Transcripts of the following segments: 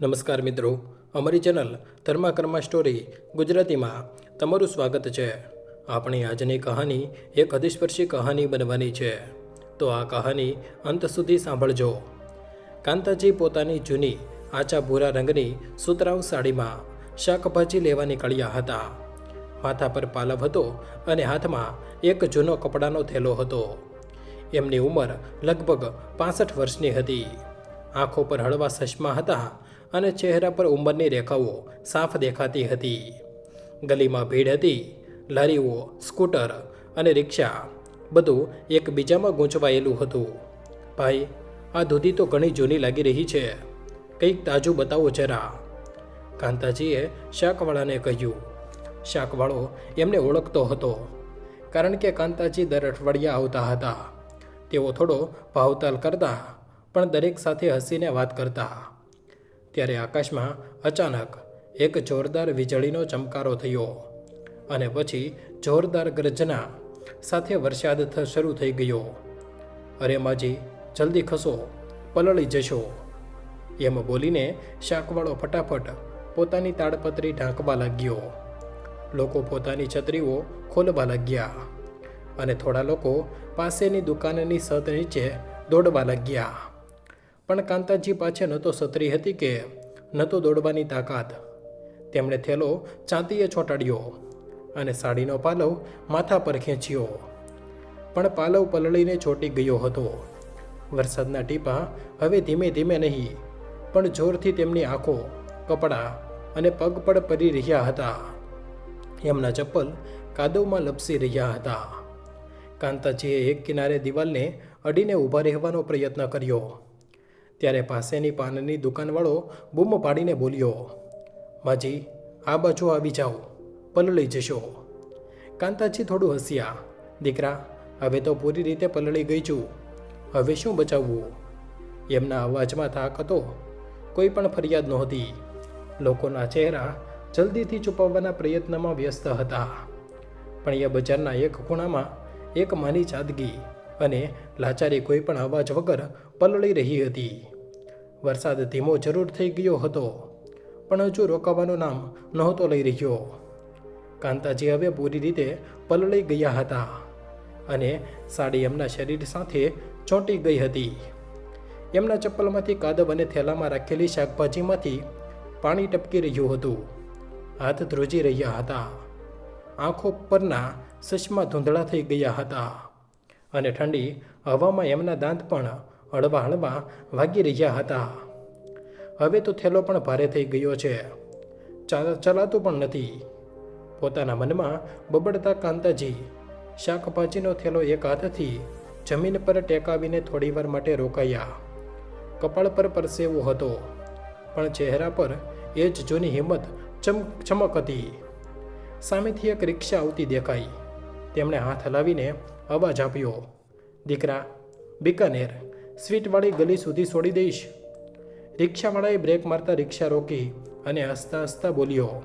નમસ્કાર મિત્રો, અમારી ચેનલ ધર્મા કર્મા સ્ટોરી ગુજરાતીમાં તમારું સ્વાગત છે। આપણી આજની કહાની એક હૃદયસ્પર્શી કહાની બનવાની છે, તો આ કહાની અંત સુધી સાંભળજો। કાંતાજી પોતાની જૂની આછા ભૂરા રંગની સુતરાઉ સાડીમાં શાકભાજી લેવા નીકળ્યા હતા। માથા પર પાલવ હતો અને હાથમાં એક જૂનો કપડાનો થેલો હતો। એમની ઉંમર લગભગ 65 વર્ષની હતી। આંખો પર હળવા ચશ્મા હતા અને ચહેરા પર ઉંમરની રેખાઓ સાફ દેખાતી હતી। ગલીમાં ભીડ હતી। લારીઓ, સ્કૂટર અને રિક્ષા બધું એકબીજામાં ગૂંચવાયેલું હતું। ભાઈ, આ ધોતી તો ઘણી જૂની લાગી રહી છે, કંઈક તાજું બતાવો જરા, કાંતાજીએ શાકવાળાને કહ્યું। શાકવાળો એમને ઓળખતો હતો, કારણ કે કાંતાજી દર અઠવાડિયે આવતા હતા। તેઓ થોડો ભાવતાલ કરતા, પણ દરેક સાથે હસીને વાત કરતા। ત્યારે આકાશમાં અચાનક એક જોરદાર વીજળીનો ચમકારો થયો અને પછી જોરદાર ગર્જના સાથે વરસાદ શરૂ થઈ ગયો। અરે માજી, જલ્દી ખસો, પલળી જશો, એમ બોલીને શાકવાળો ફટાફટ પોતાની તાડપત્રી ઢાંકવા લાગ્યો। લોકો પોતાની છત્રીઓ ખોલવા લાગ્યા અને થોડા લોકો પાસેની દુકાનની છત નીચે દોડવા લાગ્યા। પણ કાંતાજી પાસે ન તો છત્રી હતી કે ન તો દોડવાની તાકાત। તેમણે થેલો ચાંદીએ ચોંટાડ્યો અને સાડીનો પાલવ માથા પર ખેંચ્યો, પણ પાલવ પલળીને ચોંટી ગયો હતો। વરસાદના ટીપાં હવે ધીમે ધીમે નહીં, પણ જોરથી તેમની આંખો, કપડાં અને પગ પર પડી રહ્યા હતા। એમના ચપ્પલ કાદવમાં લપસી રહ્યા હતા। કાંતાજીએ એક કિનારે દિવાલને અડીને ઊભા રહેવાનો પ્રયત્ન કર્યો। ત્યારે પાસેની પાનની દુકાનવાળો બૂમ પાડીને બોલ્યો, માજી, આ બાજુ આવી જાઓ, પલળી જશો। કાંતાજી થોડું હસ્યા। દીકરા, હવે તો પૂરી રીતે પલળી ગઈ છું, હવે શું બચાવવું? એમના અવાજમાં થાક હતો, કોઈ પણ ફરિયાદ નહોતી। લોકોના ચહેરા જલ્દીથી છુપાવવાના પ્રયત્નમાં વ્યસ્ત હતા, પણ એ બજારના એક ખૂણામાં એક માની સાદગી અને લાચારી કોઈ પણ અવાજ વગર પલળી રહી હતી। વરસાદ ધીમો જરૂર થઈ ગયો હતો, પણ હજુ રોકાવાનું નામ નહોતો લઈ રહ્યો। કાંતાજી હવે પૂરી રીતે પલળી ગયા હતા અને સાડી એમના શરીર સાથે ચોંટી ગઈ હતી। એમના ચપ્પલમાંથી કાદવ અને થેલામાં રાખેલી શાકભાજીમાંથી પાણી ટપકી રહ્યું હતું। હાથ ધ્રુજી રહ્યા હતા। આંખો પરના ચશ્મા ધૂંધળા થઈ ગયા હતા અને ઠંડી હવામાં એમના દાંત પણ હળવા હળવા વાગી રહ્યા હતા। હવે તો થેલો પણ ભારે થઈ ગયો છે, ચલાતું પણ નથી, પોતાના મનમાં બબડતા કાંતાજી શાકભાજીનો થેલો એક હાથથી જમીન પર ટેકાવીને થોડીવાર માટે રોકાયા। કપાળ પર પરસેવો હતો, પણ ચહેરા પર એ જ જૂની હિંમત ચમક હતી। સામેથી એક રિક્ષા આવતી દેખાઈ। તેમણે હાથ હલાવીને અવાજ આપ્યો, દીકરા, બિકાનેર સ્વીટવાળી ગલી સુધી છોડી દઈશ? રિક્ષાવાળાએ બ્રેક મારતા રિક્ષા રોકી અને હસતા હસતા બોલ્યો,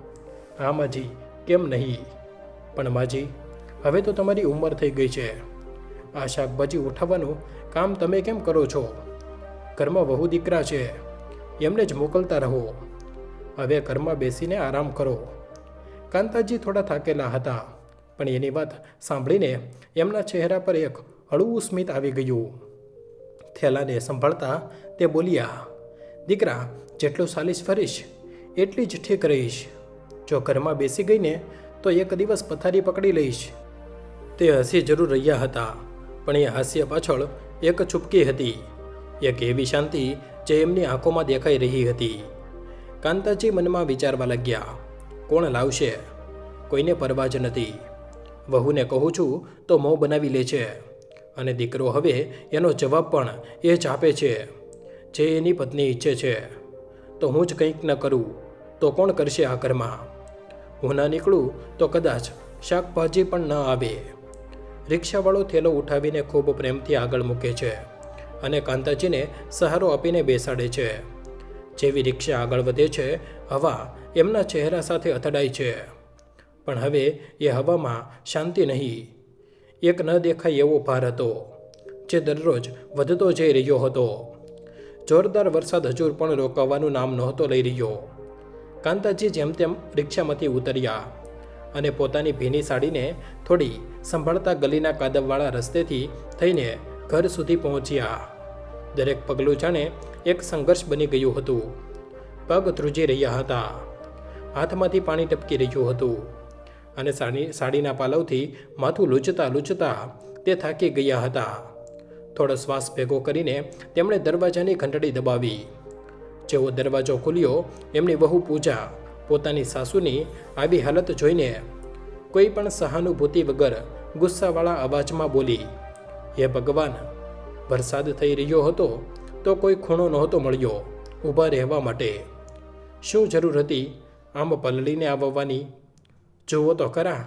હા માજી, કેમ નહીં? પણ માજી, હવે તો તમારી ઉંમર થઈ ગઈ છે, આ શાકભાજી ઉઠાવવાનું કામ તમે કેમ કરો છો? ઘરમાં વહુ દીકરા છે, એમને જ મોકલતા રહો, હવે ઘરમાં બેસીને આરામ કરો। કાંતાજી થોડા થાકેલા હતા, પણ એની વાત સાંભળીને એમના ચહેરા પર એક હળવું સ્મિત આવી ગયું। થેલાને સંભાળતા તે બોલ્યા, દીકરા, જેટલું ચાલીશ ફરીશ એટલી જ ઠીક રહીશ। જો ઘરમાં બેસી ગઈને તો એક દિવસ પથારી પકડી લઈશ। તે હસી જરૂર રહ્યા હતા, પણ એ હાસ્ય પાછળ એક ચૂપકી હતી, એક એવી શાંતિ જે એમની આંખોમાં દેખાઈ રહી હતી। કાંતાજી મનમાં વિચારવા લાગ્યા, કોણ લાવશે? કોઈને પરવા જ નથી। વહુને કહું છું તો મોં બનાવી લે છે, અને દીકરો હવે એનો જવાબ પણ એ જ આપે છે, જે એની પત્ની ઈચ્છે છે। તો હું જ કંઈક ન કરું તો કોણ કરશે આ ઘરમાં? હું ના નીકળું તો કદાચ શાકભાજી પણ ન આવે। રિક્ષાવાળો થેલો ઉઠાવીને ખૂબ પ્રેમથી આગળ મૂકે છે અને કાંતાજીને સહારો આપીને બેસાડે છે। જેવી રિક્ષા આગળ વધે છે, હવા એમના ચહેરા સાથે અથડાય છે, પણ હવે એ હવામાં શાંતિ નહીં, એક ન દેખાય એવો ભાર હતો, જે દરરોજ વધતો જઈ રહ્યો હતો। જોરદાર વરસાદ હજુ પણ રોકાવાનું નામ નહોતો લઈ રહ્યો. કાંતાજી જેમ તેમ રિક્ષામાંથી ઉતર્યા અને પોતાની ભીની સાડીને થોડી સંભાળતા ગલીના કાદવવાળા રસ્તેથી થઈને ઘર સુધી પહોંચ્યા. દરેક પગલું જાણે એક સંઘર્ષ બની ગયું હતું. પગ ધ્રુજી રહ્યા હતા, હાથમાંથી પાણી ટપકી રહ્યું હતું અને સાડીના પાલવથી માથું લૂછતા લૂછતા તે થાકી ગયા હતા. થોડો શ્વાસ ભેગો કરીને તેમણે દરવાજાની ઘંટડી દબાવી. જેવો દરવાજો ખુલ્યો, એમની વહુ પૂજા પોતાની સાસુની આવી હાલત જોઈને કોઈ પણ સહાનુભૂતિ વગર ગુસ્સાવાળા અવાજમાં બોલી, હે ભગવાન, વરસાદ થઈ રહ્યો હતો તો કોઈ ખૂણો નહોતો મળ્યો ઊભા રહેવા માટે. શું જરૂર હતી આમ પલળીને આવવાની? જુઓ તો ખરા,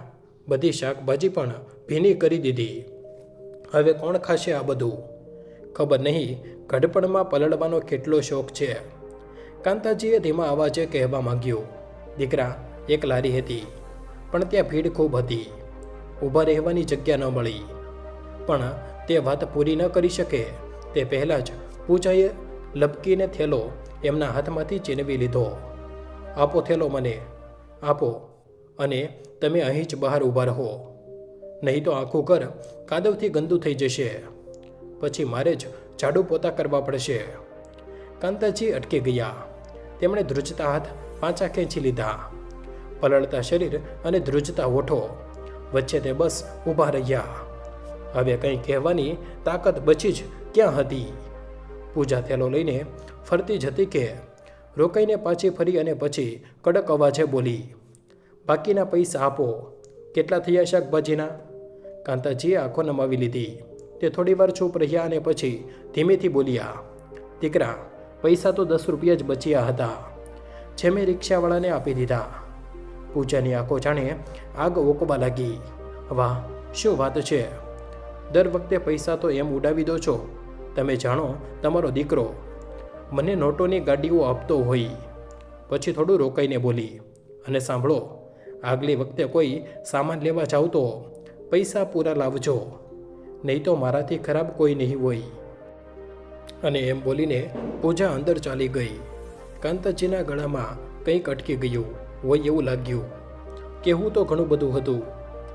બધી શાકભાજી પણ ભીની કરી દીધી. હવે કોણ ખાશે આ બધું? ખબર નહીં ઘડપણમાં પલળવાનો કેટલો શોખ છે. કાંતાજીએ ધીમા અવાજે કહેવા માંગ્યું, દીકરા, એક લારી હતી, પણ ત્યાં ભીડ ખૂબ હતી. ઊભા રહેવાની જગ્યા ન મળી. પણ તે વાત પૂરી ન કરી શકે તે પહેલાં જ પૂજાએ લપકીને થેલો એમના હાથમાંથી ચીનવી લીધો. આપો થેલો મને, આપો, અને તમે અહીં જ બહાર ઊભા રહો, નહીં તો આખું ઘર કાદવથી ગંદુ થઈ જશે. પછી મારે જ ઝાડુ પોતા કરવા પડશે. કાંતાજી અટકી ગયા. તેમણે ધ્રુજતા હાથ પાછા ખેંચી લીધા. પલળતા શરીર અને ધ્રુજતા હોઠો વચ્ચે તે બસ ઊભા રહ્યા. હવે કંઈ કહેવાની તાકાત બચી જ ક્યાં હતી? પૂજા થેલો લઈને ફરતી જ હતી કે રોકાઈને પાછી ફરી અને પછી કડક અવાજે બોલી, બાકીના પૈસા આપો. કેટલા થયા શાકભાજીના? કાંતાજીએ આંખો નમાવી લીધી. તે થોડીવાર ચૂપ રહ્યા અને પછી ધીમેથી બોલ્યા, દીકરા, પૈસા તો 10 રૂપિયા જ બચ્યા હતા, જે મેં રિક્ષાવાળાને આપી દીધા. પૂજાની આંખો જાણે આગ ઓકવા લાગી. વાહ, શું વાત છે! દર વખતે પૈસા તો એમ ઉડાવી દો છો. તમે જાણો, તમારો દીકરો મને નોટોની ગાડીઓ આપતો હોય. પછી થોડું રોકાઈને બોલી, અને સાંભળો, આગલી વખતે કોઈ સામાન લેવા જાવ તો પૈસા પૂરા લાવજો, નહીં તો મારાથી ખરાબ કોઈ નહીં હોય. અને એમ બોલીને પૂજા અંદર ચાલી ગઈ. કાંતાજીના ગળામાં કંઈક અટકી ગયું હોય એવું લાગ્યું. કહેવું તો ઘણું બધું હતું.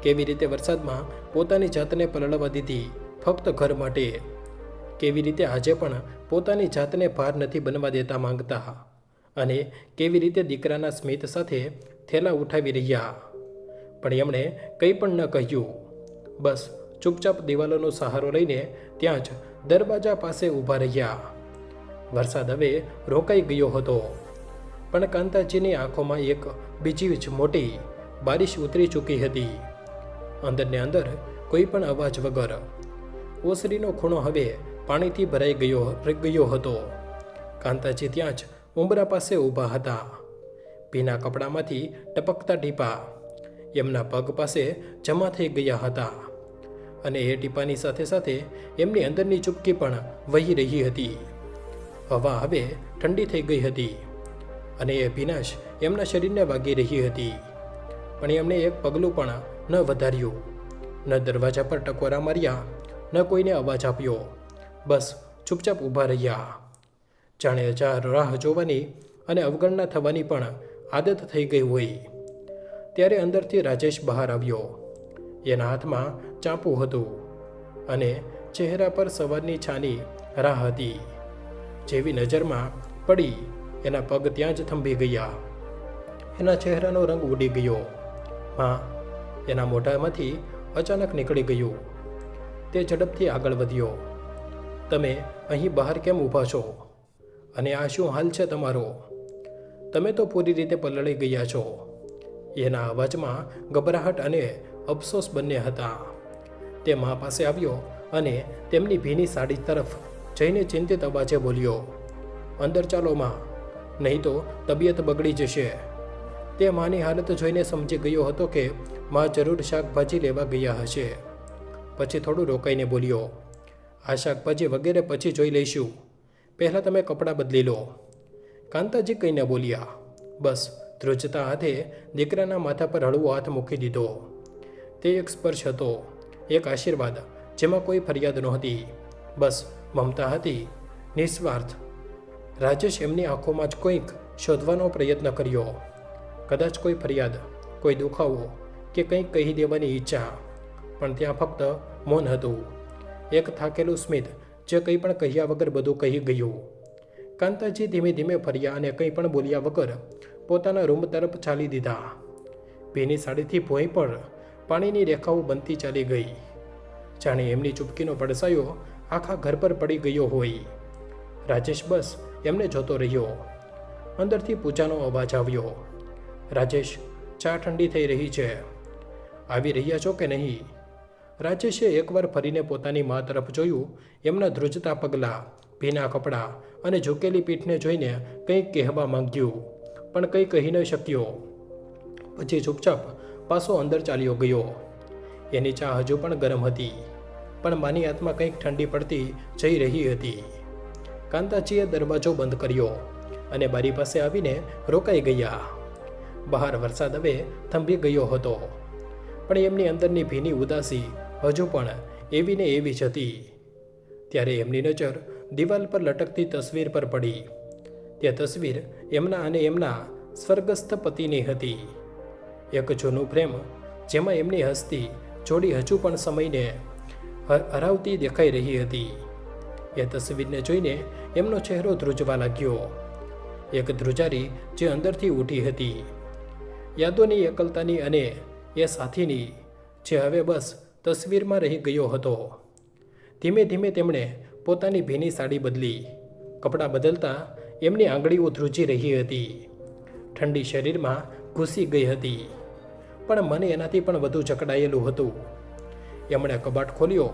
કેવી રીતે વરસાદમાં પોતાની જાતને પલળવા દીધી ફક્ત ઘર માટે. કેવી રીતે આજે પણ પોતાની જાતને ભાર નથી બનવા દેતા માંગતા. અને કેવી રીતે દીકરાના સ્મિત સાથે થેલા ઉઠાવી રહ્યા. પણ એમણે કંઈ પણ ન કહ્યું. બસ ચૂપચાપ દિવાલોનો સહારો લઈને ત્યાં જ દરવાજા પાસે ઊભા રહ્યા. વરસાદ હવે રોકાઈ ગયો હતો, પણ કાંતાજીની આંખોમાં એક બીજી જ મોટી બારિશ ઉતરી ચૂકી હતી. અંદરને અંદર કોઈ પણ અવાજ વગર ઓસરીનો ખૂણો હવે પાણીથી ભરાઈ ગયો હતો. કાંતાજી ત્યાં જ ઉંબરા પાસે ઊભા હતા. ભીના કપડામાંથી ટપકતા ટીપા એમના પગ પાસે જમા થઈ ગયા હતા, અને એ ટીપાની સાથે સાથે એમની અંદરની ચૂપકી પણ વહી રહી હતી. હવા હવે ઠંડી થઈ ગઈ હતી, અને એ ભીનાશ એમના શરીરને વાગી રહી હતી. પણ એમણે એક પગલું પણ ન વધાર્યું, ન દરવાજા પર ટકોરા માર્યા, ન કોઈને અવાજ આપ્યો. બસ ચૂપચાપ ઊભા રહ્યા, જાણે રાહ જોવાની અને અવગણના થવાની પણ આદત થઈ ગઈ હોય. ત્યારે અંદરથી રાજેશ બહાર આવ્યો. એના હાથમાં ચાંપુ હતું અને ચહેરા પર સવારની છાની રાહ હતી. જેવી નજરમાં પડી એના પગ ત્યાં જ થંભી ગયા. એના ચહેરાનો રંગ ઉડી ગયો. માં, એના મોઢામાંથી અચાનક નીકળી ગયું. તે ઝડપથી આગળ વધ્યો. તમે અહીં બહાર કેમ ઊભા છો? અને આ શું હાલ છે તમારો? તમે તો પૂરી રીતે પલળી ગયા છો. એના અવાજમાં ગભરાહટ અને અફસોસ બંને હતા. તે મા પાસે આવ્યો અને તેમની ભીની સાડી તરફ જઈને ચિંતિત અવાજે બોલ્યો, અંદર ચાલો માં, નહીં તો તબિયત બગડી જશે. તે માની હાલત જોઈને સમજી ગયો હતો કે મા જરૂર શાકભાજી લેવા ગયા હશે. પછી થોડું રોકાઈને બોલ્યો, આ શાકભાજી વગેરે પછી જોઈ લઈશું, પહેલાં તમે કપડાં બદલી લો. કાંતાજી કંઈ ન બોલ્યા. બસ ધ્રુજતા હાથે દીકરાના માથા પર હળવો હાથ મૂકી દીધો. તે એક સ્પર્શ હતો, એક આશીર્વાદ જેમાં કોઈ ફરિયાદ નહોતી, બસ મમતા હતી, નિસ્વાર્થ. રાજેશ એમની આંખોમાં જ કંઈક શોધવાનો પ્રયત્ન કર્યો. કદાચ કોઈ ફરિયાદ, કોઈ દુખાવો કે કંઈક કહી દેવાની ઈચ્છા, પણ ત્યાં ફક્ત મૌન હતું. એક થાકેલું સ્મિત જે કંઈ પણ કહ્યા વગર બધું કહી ગયું. કાંતાજી ધીમે ધીમે ફર્યા અને કંઈ પણ બોલ્યા વગર પોતાના રૂમ તરફ ચાલી દીધા. ભીની સાડીથી ભોંય પર પાણીની રેખાઓ બનતી ચાલી ગઈ. જાણે એમની ચૂપકીનો પડછાયો આખા ઘર પર પડી ગયો હોય. રાજેશ બસ એમને જોતો રહ્યો. અંદરથી પૂજાનો અવાજ આવ્યો. રાજેશ, ચા ઠંડી થઈ રહી છે, આવી રહ્યા છો કે નહીં? રાજેશે એકવાર ફરીને પોતાની મા તરફ જોયું. એમના ધ્રુજતા પગલાં, ભીના કપડાં અને ઝૂકેલી પીઠને જોઈને કંઈક કહેવા માંગ્યું, પણ કંઈ કહી ન શક્યો. પછી ચૂપચાપ પાછો અંદર ચાલ્યો ગયો. એની ચા હજુ પણ ગરમ હતી, પણ માની આત્મા કંઈક ઠંડી પડતી જઈ રહી હતી. કાંતાજીએ દરવાજો બંધ કર્યો અને બારી પાસે આવીને રોકાઈ ગયા. બહાર વરસાદ હવે થંભી ગયો હતો, પણ એમની અંદરની ભીની ઉદાસી હજુ પણ એવી ને એવી જ હતી. ત્યારે એમની નજર દિવાલ પર લટકતી તસવીર પર પડી. તે તસવીર એમના અને એમના સ્વર્ગસ્થ પતિની હતી. એક જૂનું પ્રેમ જેમાં એમની હસતી જોડી હજુ પણ સમયને હરાવતી દેખાઈ રહી હતી. એ તસવીરને જોઈને એમનો ચહેરો ધ્રુજવા લાગ્યો. એક ધ્રુજારી જે અંદરથી ઉઠી હતી, યાદોની એકલતાની અને એ સાથીની, જે હવે બસ તસવીરમાં રહી ગયો હતો. ધીમે ધીમે તેમણે પોતાની ભીની સાડી બદલી. કપડાં બદલતા એમની આંગળીઓ ધ્રુજી રહી હતી. ઠંડી શરીરમાં ઘૂસી ગઈ હતી, પણ મને એનાથી પણ વધુ જકડાયેલું હતું. એમણે કબાટ ખોલ્યો.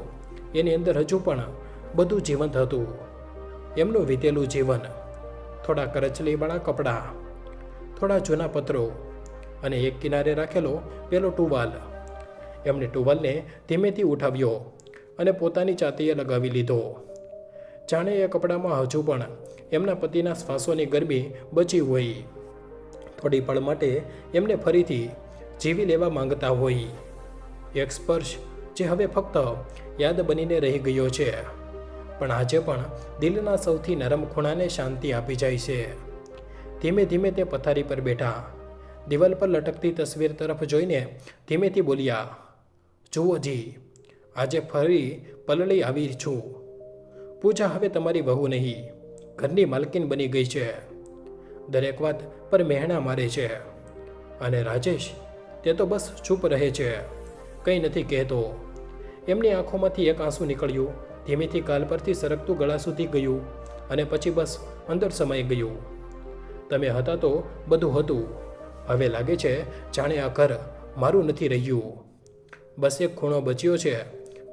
એની અંદર હજુ પણ બધું જીવંત હતું. એમનું વીતેલું જીવન, થોડા કરચલીવાળા કપડાં, થોડા જૂના પત્રો અને એક કિનારે રાખેલો પેલો ટુવાલ. એમણે ટુવાલને ધીમેથી ઉઠાવ્યો અને પોતાની છાતીએ લગાવી લીધો. જાણે એ કપડામાં હજુ પણ એમના પતિના શ્વાસોની ગરમી બચી હોય. થોડી પળ માટે એમને ફરીથી જીવી લેવા માંગતા હોય. એક સ્પર્શ જે હવે ફક્ત યાદ બનીને રહી ગયો છે, પણ આજે પણ દિલના સૌથી નરમ ખૂણાને શાંતિ આપી જાય છે. ધીમે ધીમે તે પથારી પર બેઠા. દિવાલ પર લટકતી તસવીર તરફ જોઈને ધીમેથી બોલ્યા, જુઓ જી, આજે ફરી પલળી આવી છું. પૂજા હવે તમારી વહુ નહીં, ઘરની માલકીન બની ગઈ છે. દરેક વાત પર મહેણા મારે છે. અને રાજેશ, તે તો બસ ચૂપ રહે છે, કંઈ નથી કહેતો. એમની આંખોમાંથી એક આંસુ નીકળ્યું, ધીમેથી ગાલ પરથી સરકતું ગળા સુધી ગયું અને પછી બસ અંદર સમાઈ ગયું. તમે હતા તો બધું હતું. હવે લાગે છે જાણે આ ઘર મારું નથી રહ્યું. બસ એક ખૂણો બચ્યો છે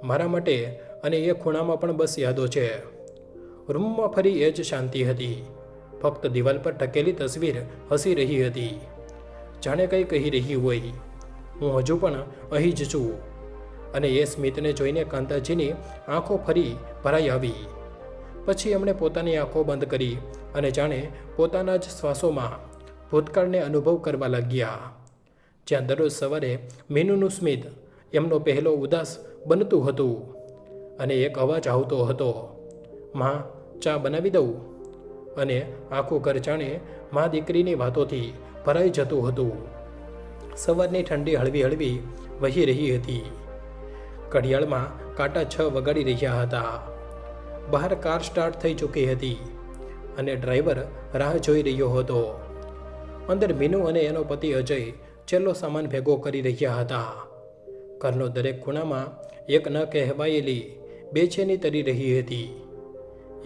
મારા માટે, અને એ ખૂણામાં પણ બસ યાદો છે. રૂમમાં ફરી એ જ શાંતિ હતી. ફક્ત દિવાલ પર ટકેલી તસવીર હસી રહી હતી, જાણે કંઈ કહી રહી હોય, હું હજુ પણ અહીં જ છું. અને એ સ્મિતને જોઈને કાંતાજીની આંખો ફરી ભરાઈ આવી. પછી એમણે પોતાની આંખો બંધ કરી અને જાણે પોતાના જ શ્વાસોમાં ભૂતકાળને અનુભવ કરવા લાગ્યા. જ્યાં દરરોજ સવારે મીનુનું સ્મિત એમનો પહેલો ઉદાસ બનતું હતું અને એક અવાજ આવતો હતો, માં, ચા બનાવી દઉં? અને આખું ઘર જાણે મા દીકરીની વાતોથી ભરાઈ જતું હતું. સવારની ઠંડી હળવી હળવી વહી રહી હતી. ઘડિયાળમાં કાંટા 6 વગાડી રહ્યા હતા. બહાર કાર સ્ટાર્ટ થઈ ચૂકી હતી અને ડ્રાઈવર રાહ જોઈ રહ્યો હતો. અંદર મીનુ અને એનો પતિ અજય છેલ્લો સામાન ભેગો કરી રહ્યા હતા. ઘરનો દરેક ખૂણામાં એક ન કહેવાયેલી બેચેની તરી રહી હતી.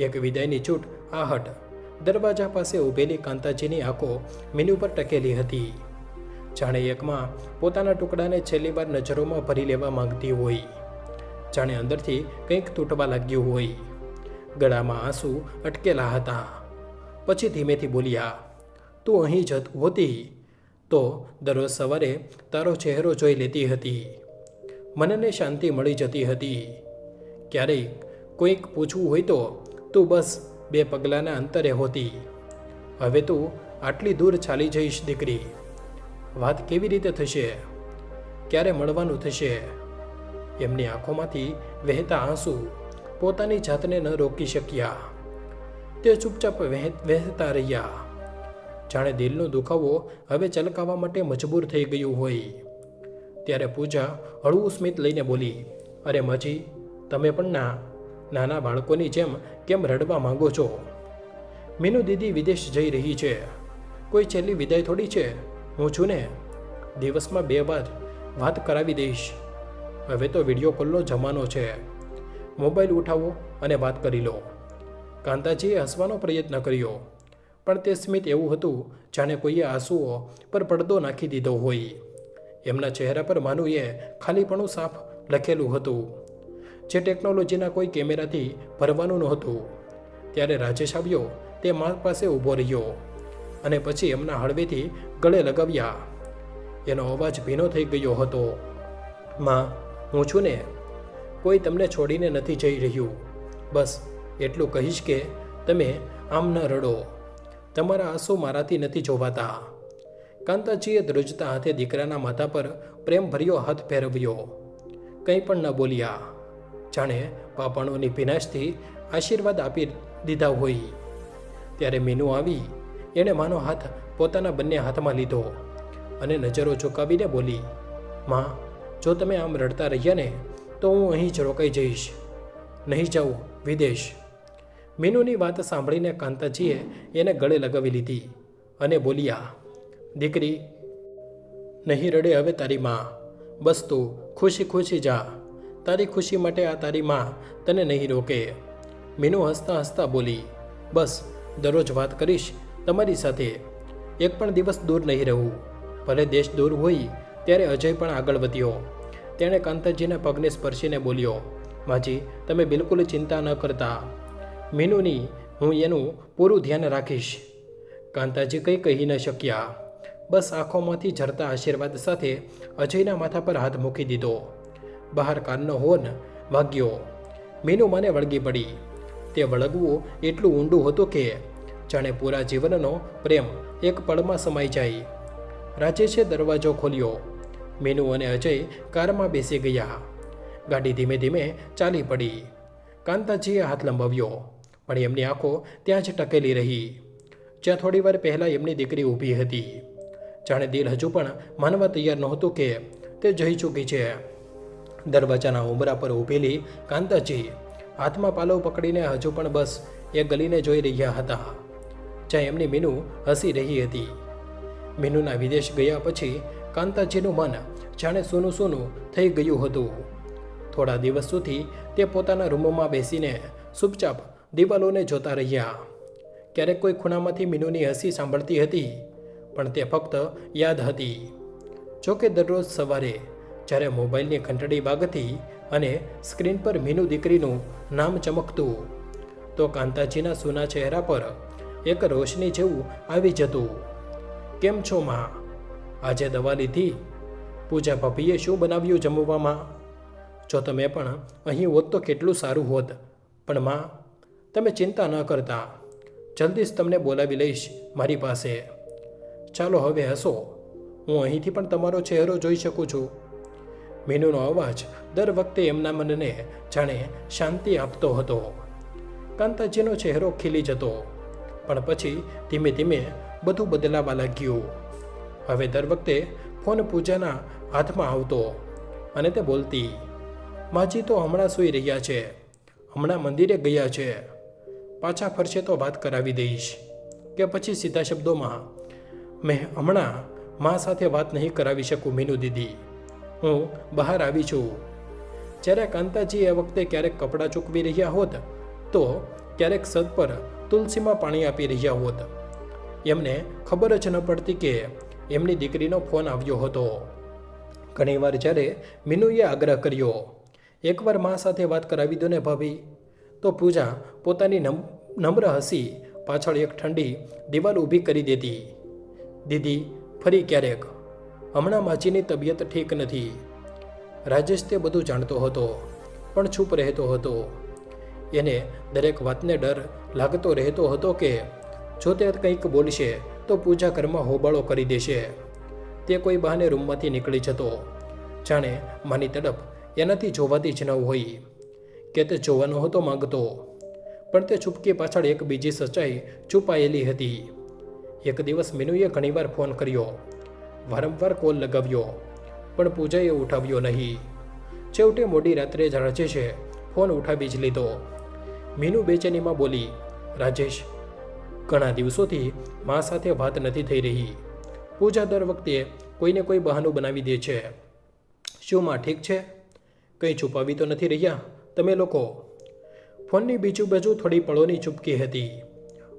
એક વિદાયની છૂટ આહટ દરવાજા પાસે ઊભેલી કાંતાજીની આંખો મીનુ પર ટકેલી હતી. જાણે એકમાં પોતાના ટુકડાને છેલ્લી વાર નજરોમાં ભરી લેવા માંગતી હોય. જાણે અંદરથી કંઈક તૂટવા લાગ્યું હોય. ગળામાં આંસુ અટકેલા હતા. પછી ધીમેથી બોલ્યા, તું અહીં જ હોતી તો દરરોજ સવારે તારો ચહેરો જોઈ લેતી હતી. મનને શાંતિ મળી જતી હતી. ક્યારેય કોઈક પૂછવું હોય તો તું બસ 2 પગલાંના અંતરે હોતી. હવે તું આટલી દૂર ચાલી જઈશ દીકરી. વાત કેવી રીતે થશે? ક્યારે મળવાનું થશે? એમની આંખોમાંથી વહેતા આંસુ પોતાની જાતને ન રોકી શક્યા. તે ચૂપચાપ વહેતા રહ્યા, જાણે દિલનો દુખાવો હવે ચલકાવવા માટે મજબૂર થઈ ગયું હોય. ત્યારે પૂજા હળવું સ્મિત લઈને બોલી, અરે માજી, તમે પણ નાના બાળકોની જેમ કેમ રડવા માંગો છો? મીનુ દીદી વિદેશ જઈ રહી છે, કોઈ છેલ્લી વિદાય થોડી છે. હું છું ને, દિવસમાં 2 વાર વાત કરાવી દઈશ. હવે તો વિડીયો કોલનો જમાનો છે, મોબાઈલ ઉઠાવો અને વાત કરી લો. કાંતાજીએ હસવાનો પ્રયત્ન કર્યો, પણ તે સ્મિત એવું હતું જાણે કોઈએ આંસુઓ પર પડદો નાખી દીધો હોય. એમના ચહેરા પર માનું એ ખાલીપણું સાફ લખેલું હતું, જે ટેકનોલોજીના કોઈ કેમેરાથી ભરવાનું નહોતું. ત્યારે રાજેશ આવ્યો, તે મા પાસે ઊભો રહ્યો અને પછી એમના હળવેથી ગળે લગાવ્યા. એનો અવાજ ભીનો થઈ ગયો હતો. માં, હું છું ને, કોઈ તમને છોડીને નથી જઈ રહ્યું. બસ એટલું કહીશ કે તમે આમ ન રડો. તમારા આંસુ મારાથી નથી જોવાતા. કાંતાજીએ ધ્રુજતા હાથે દીકરાના માથા પર પ્રેમભર્યો હાથ ફેરવ્યો. કંઈ પણ ન બોલ્યા, જાણે પાપણોની ભીનાશથી આશીર્વાદ આપી દીધા હોય. ત્યારે મીનુ આવી, એણે માનો હાથ પોતાના બંને હાથમાં લીધો અને નજરો ઝુકાવીને બોલી, માં, જો તમે આમ રડતા રહ્યા ને તો હું અહીં જ રોકાઈ જઈશ, નહીં જાઉં વિદેશ. મીનુની વાત સાંભળીને કાંતાજીએ એને ગળે લગાવી લીધી અને બોલ્યા, દીકરી, નહીં રડે હવે તારી માં. બસ તું ખુશી ખુશી જા. તારી ખુશી માટે આ તારી માં તને નહીં રોકે. મીનુ હસતા હસતા બોલી, બસ દરરોજ વાત કરીશ તમારી સાથે, એક પણ દિવસ દૂર નહીં રહું. ભલે દેશ દૂર હોય. ત્યારે અજય પણ આગળ વધ્યો. તેણે કાંતાજીના પગને સ્પર્શીને બોલ્યો, માજી, તમે બિલકુલ ચિંતા ન કરતા. મીનુની હું એનું પૂરું ધ્યાન રાખીશ. કાંતાજી કંઈ કહી ન શક્યા. બસ આંખોમાંથી ઝરતા આશીર્વાદ સાથે અજયના માથા પર હાથ મૂકી દીધો. બહાર કાનનો હોર્ન વાગ્યો. મીનુ મને વળગી પડી. તે વળગવું એટલું ઊંડું હતું કે જાણે પૂરા જીવનનો પ્રેમ એક પળમાં સમાઈ જાય. રાજેશે દરવાજો ખોલ્યો. મીનુ અને અજય કારમાં બેસી ગયા. ગાડી ધીમે ધીમે ચાલી પડી. કાંતાજીએ હાથ લંબાવ્યો, પણ એમની આંખો ત્યાં જ ટકેલી રહી, જ્યાં થોડીવાર પહેલાં એમની દીકરી ઊભી હતી. જાણે દિલ હજુ પણ માનવા તૈયાર નહોતું કે તે જઈ ચૂકી છે. દરવાજાના ઉંબરા પર ઊભેલી કાંતાજી હાથમાં પાલવ પકડીને હજુ પણ બસ એ ગલીને જોઈ રહ્યા હતા, જ્યાં એમની મીનુ હસી રહી હતી. મીનુના વિદેશ ગયા પછી કાંતાજીનું મન જાણે સૂનું સૂનું થઈ ગયું હતું. થોડા દિવસ સુધી તે પોતાના રૂમમાં બેસીને ચૂપચાપ દિવાલોને જોતા રહ્યા. ક્યારેક કોઈ ખૂણામાંથી મીનુની હસી સાંભળતી હતી, પણ તે ફક્ત યાદ હતી. જોકે દરરોજ સવારે જ્યારે મોબાઈલની ઘંટડી વાગતી અને સ્ક્રીન પર મીનુ દીકરીનું નામ ચમકતું, તો કાંતાજીના સૂના ચહેરા પર એક રોશની જેવું આવી જતું. કેમ છો માં? આજે દવા લીધી? પૂજા ભાભીએ શું બનાવ્યું જમવામાં? જો તમે પણ અહીં હોત તો કેટલું સારું હોત. પણ માં, તમે ચિંતા ન કરતા, જલ્દી જ તમને બોલાવી લઈશ મારી પાસે. ચાલો હવે હસો, હું અહીંથી પણ તમારો ચહેરો જોઈ શકું છું. મીનુનો અવાજ દર વખતે એમના મનને જાણે શાંતિ આપતો હતો. કાંતાજીનો ચહેરો ખીલી જતો, પણ પછી ધીમે ધીમે બધું બદલાવા લાગ્યું. હવે દર વખતે ફોન પૂજાના હાથમાં આવતો અને તે બોલતી, માજી તો હમણાં સૂઈ રહ્યા છે, હમણાં મંદિરે ગયા છે, પાછા ફરશે તો વાત કરાવી દઈશ. કે પછી સીધા શબ્દોમાં, મેં હમણાં મા સાથે વાત નહીં કરાવી શકું મીનુ દીદી, હું બહાર આવી છું. જ્યારે કાંતાજી એ વખતે ક્યારેક કપડાં ચૂકવી રહ્યા હોત તો ક્યારેક સદ પર તુલસીમાં પાણી આપી રહ્યા હોત. એમને ખબર જ ન પડતી કે એમની દીકરીનો ફોન આવ્યો હતો. ઘણીવાર જ્યારે મીનુએ આગ્રહ કર્યો, એકવાર મા સાથે વાત કરાવી દો ને ભાભી, તો પૂજા પોતાની નમ્ર હસી પાછળ એક ઠંડી દિવાલ ઊભી કરી દેતી. દીદી, ફરી ક્યારેક, હમણાં માજીની તબિયત ઠીક નથી. રાજેશ તે બધું જાણતો હતો, પણ ચૂપ રહેતો હતો. એને દરેક વાતને ડર લાગતો રહેતો હતો કે જો તે કંઈક બોલશે તો પૂજા ઘરમાં હોબાળો કરી દેશે. તે કોઈ બહાને રૂમમાંથી નીકળી જતો, જાણે માની તડપ એનાથી જોવાતી જ ન હોય, કે તે જોવા નહોતો માંગતો, પણ તે ચૂપકી પાછળ એક બીજી સચ્ચાઈ છુપાયેલી હતી. એક દિવસ મીનુએ ઘણીવાર ફોન કર્યો, વારંવાર કોલ લગાવ્યો, પણ પૂજાએ ઉઠાવ્યો નહીં. છેવટે મોડી રાત્રે રાજેશે ફોન ઉઠાવી જ લીધો. મીનુ બેચેનીમાં બોલી, રાજેશ, ઘણા દિવસોથી મા સાથે વાત નથી થઈ રહી. પૂજા દર વખતે કોઈને કોઈ બહાનું બનાવી દે છે. શું માં ઠીક છે? કંઈ છુપાવી તો નથી રહ્યા તમે લોકો? ફોનની બીજુ બાજુ થોડી પળોની ચૂપકી હતી.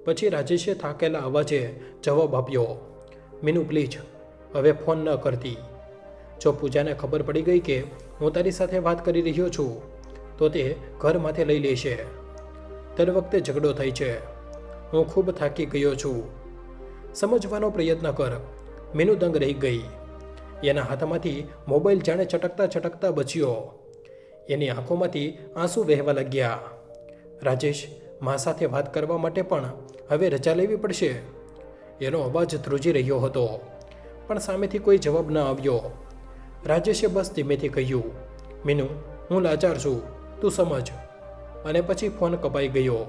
પછી રાજેશે થાકેલા અવાજે જવાબ આપ્યો, મીનુ પ્લીઝ, હવે ફોન ન કરતી. જો પૂજાને ખબર પડી ગઈ કે હું તારી સાથે વાત કરી રહ્યો છું તો તે ઘર માથે લઈ લેશે. દર વખતે ઝઘડો થાય છે. હું ખૂબ થાકી ગયો છું. સમજવાનો પ્રયત્ન કર. મીનુ દંગ રહી ગઈ. એના હાથમાંથી મોબાઈલ જાણે છટકતા છટકતા બચ્યો. એની આંખોમાંથી આંસુ વહેવા લાગ્યા. રાજેશ, મા સાથે વાત કરવા માટે પણ હવે રજા લેવી પડશે. એનો અવાજ ધ્રુજી રહ્યો હતો, પણ સામેથી કોઈ જવાબ ન આવ્યો. રાજેશે બસ ધીમેથી કહ્યું, મીનુ, હું લાચાર છું, તું સમજ. અને પછી ફોન કપાઈ ગયો.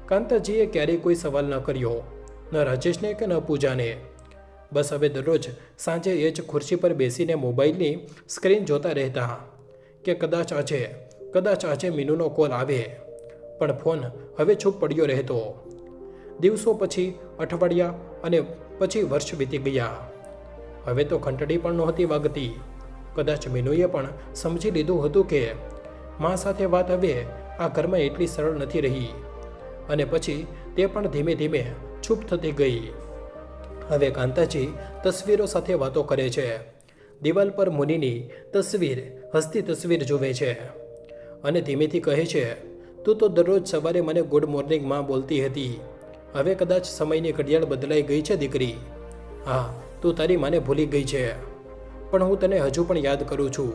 કાંતાજીએ ક્યારેય કોઈ સવાલ ન કર્યો, ન રાજેશને કે ન પૂજાને. બસ હવે દરરોજ સાંજે એ જ ખુરશી પર બેસીને મોબાઈલની સ્ક્રીન જોતા રહેતા કે કદાચ આજે મીનુનો કોલ આવે. પણ ફોન હવે ચૂપ પડ્યો રહેતો. દિવસો પછી અઠવાડિયા અને પછી વર્ષ વીતી ગયા. હવે તો ઘંટડી પણ નહોતી વાગતી. કદાચ મીનુએ પણ સમજી લીધું હતું કે મા સાથે વાત હવે આ ઘરમાં એટલી સરળ નથી રહી. અને પછી તે પણ ધીમે ધીમે ચૂપ થતી ગઈ. હવે કાંતાજી તસવીરો સાથે વાતો કરે છે. દિવાલ પર મુનિની તસવીર, હસતી તસવીર જુએ છે અને ધીમેથી કહે છે, તું તો દરરોજ સવારે મને ગુડ મોર્નિંગ માં બોલતી હતી. હવે કદાચ સમયની ઘડિયાળ બદલાઈ ગઈ છે દીકરી. હા, તું તારી માને ભૂલી ગઈ છે, પણ હું તને હજુ પણ યાદ કરું છું.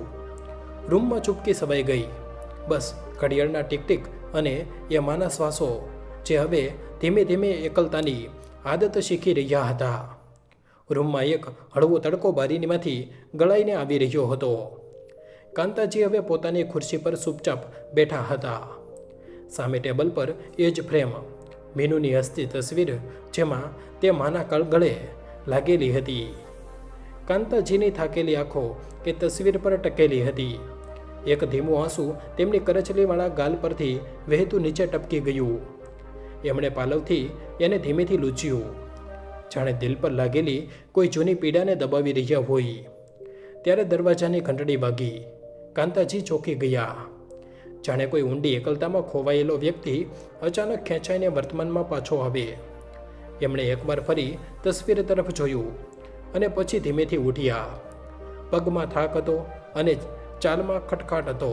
રૂમમાં ચૂપકી સવાઈ ગઈ. બસ ઘડિયાળના ટીક ટીક અને એ માના શ્વાસો જે હવે ધીમે ધીમે એકલતાની આદત શીખી રહ્યા હતા. રૂમમાં એક હળવો તડકો બારીમાંથી ગળાઈને આવી રહ્યો હતો. કાંતાજી હવે પોતાની ખુરશી પર ચૂપચાપ બેઠા હતા. સામે ટેબલ પર એ જ ફ્રેમ, મીનુની હસતી તસવીર જેમાં તે માના ગળે લાગેલી હતી. કાંતાજીની થાકેલી આંખો એ તસવીર પર ટકેલી હતી. એક ધીમું આંસુ તેમની કરચલીવાળા ગાલ પરથી વહેતું નીચે ટપકી ગયું. એમણે પાલવથી એને ધીમેથી લૂછ્યું, જાણે દિલ પર લાગેલી કોઈ જૂની પીડાને દબાવી રહ્યા હોય. ત્યારે દરવાજાની ઘંટડી વાગી. કાંતાજી ચોંકી ગયા, જાણે કોઈ ઊંડી એકલતામાં ખોવાયેલો વ્યક્તિ અચાનક ખેંચાઈને વર્તમાનમાં પાછો આવે. એમણે એકવાર ફરી તસવીર તરફ જોયું અને પછી ધીમેથી ઉઠ્યા. પગમાં થાક હતો અને ચાલમાં ખટખાટ હતો,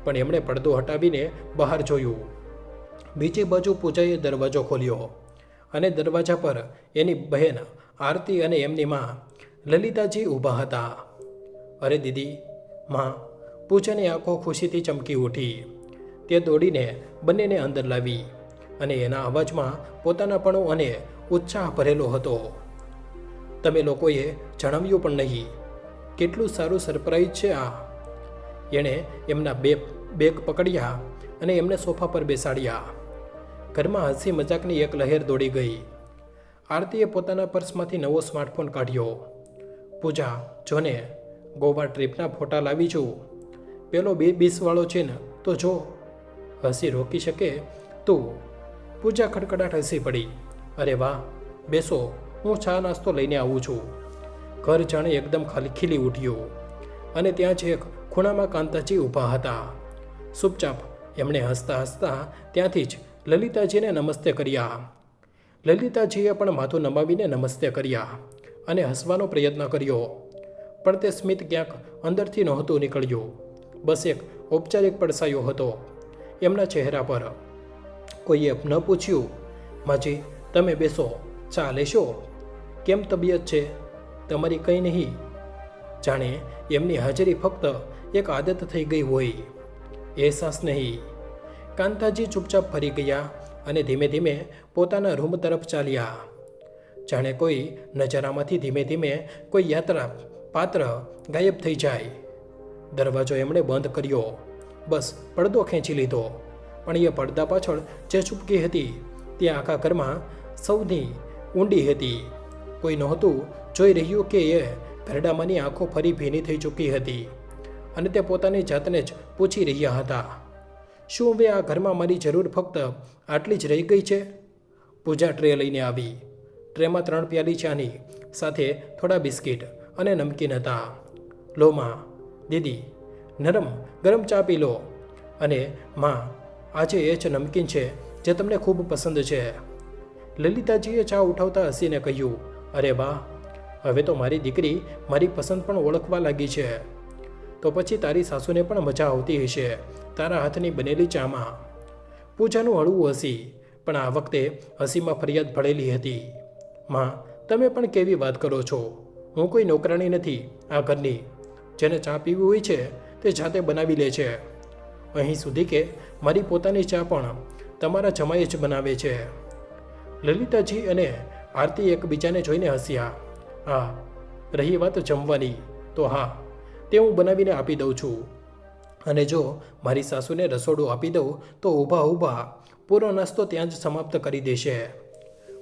પણ એમણે પડદો હટાવીને બહાર જોયું. બીજી બાજુ પૂજાએ દરવાજો ખોલ્યો અને દરવાજા પર એની બહેન આરતી અને એમની માં લલિતાજી ઊભા હતા. અરે દીદી, માં! પૂજાની આંખો ખુશીથી ચમકી ઉઠી. તે દોડીને બંનેને અંદર લાવી અને એના અવાજમાં પોતાનાપણું અને ઉત્સાહ ભરેલો હતો. તમે લોકોએ જણાવ્યું પણ નહીં. કેટલું સારું સરપ્રાઈઝ છે આ. એણે એમના બેગ પકડ્યા અને એમને સોફા પર બેસાડ્યા. ઘરમાં હસી મજાકની એક લહેર દોડી ગઈ. આરતીએ પોતાના પર્સમાંથી નવો સ્માર્ટફોન કાઢ્યો. પૂજા, જોને, ગોવા ટ્રીપના ફોટા લાવી છું. પેલો 20 છે ને, તો જો. હસી રોકી શકે તું? પૂજા ખડખડાટ હસી પડી. અરે વાહ, બેસો, હું ચા નાસ્તો લઈને આવું છું. ઘર જાણે એકદમ ખીલી ઉઠ્યું અને ત્યાં જ એક ખૂણામાં કાંતાજી ઊભા હતા. ચૂપચાપ એમણે હસતા હસતા ત્યાંથી જ લલિતાજીને નમસ્તે કર્યા. લલિતાજીએ પણ માથું નમાવીને નમસ્તે કર્યા અને હસવાનો પ્રયત્ન કર્યો, પણ તે સ્મિત ક્યાંક અંદરથી નહોતું નીકળ્યું. બસ એક ઔપચારિક પડછાયો હતો એમના ચહેરા પર. કોઈએ ન પૂછ્યું, માજી તમે બેસો, ચા લેશો? કેમ તબિયત છે તમારી? કંઈ નહીં. જાણે એમની હાજરી ફક્ત એક આદત થઈ ગઈ હોય, અહેસાસ નહીં. કાંતાજી ચૂપચાપ ફરી ગયા અને ધીમે ધીમે પોતાના રૂમ તરફ ચાલ્યા. જાણે કોઈ નજારામાંથી ધીમે ધીમે કોઈ યાત્રા પાત્ર ગાયબ થઈ જાય. દરવાજો એમણે બંધ કર્યો. બસ પડદો ખેંચી લીધો પણ એ પડદા પાછળ જે છુપકી હતી ત્યાં આખા ઘરમાં સૌની ઊંડી હતી. કોઈ નહોતું જોઈ રહ્યું કે એ ઘરડામાંની આંખો ફરી ભીની થઈ ચૂકી હતી અને તે પોતાની જાતને જ પૂછી રહ્યા હતા, શું હવે આ ઘરમાં મારી જરૂર ફક્ત આટલી જ રહી ગઈ છે? પૂજા ટ્રે લઈને આવી. ટ્રેમાં 3 પ્યાલી ચાની સાથે થોડા બિસ્કિટ અને નમકીન હતા. લો માં, દીદી, નરમ ગરમ ચા પી લો. અને માં, આજે એ જ નમકીન છે જે તમને ખૂબ પસંદ છે. લલિતાજીએ ચા ઉઠાવતા હસીને કહ્યું, અરે વાહ, હવે તો મારી દીકરી મારી પસંદ પણ ઓળખવા લાગી છે. તો પછી તારી સાસુને પણ મજા આવતી હશે તારા હાથની બનેલી ચામાં. પૂજાનું હળવું હસી, પણ આ વખતે હસીમાં ફરિયાદ ભળેલી હતી. માં, તમે પણ કેવી વાત કરો છો? હું કોઈ નોકરાણી નથી આ ઘરની. જેને ચા પીવી હોય છે તે જાતે બનાવી લે છે. અહીં સુધી કે મારી પોતાની ચા પણ તમારા જમાઈ જ બનાવે છે. લલિતાજી અને આરતી એકબીજાને જોઈને હસ્યા. હા, રહી વાત જમવાની, તો હા, તે હું બનાવીને આપી દઉં છું. અને જો મારી સાસુને રસોડું આપી દઉં તો ઊભા ઊભા પૂરો નાસ્તો ત્યાં જ સમાપ્ત કરી દેશે.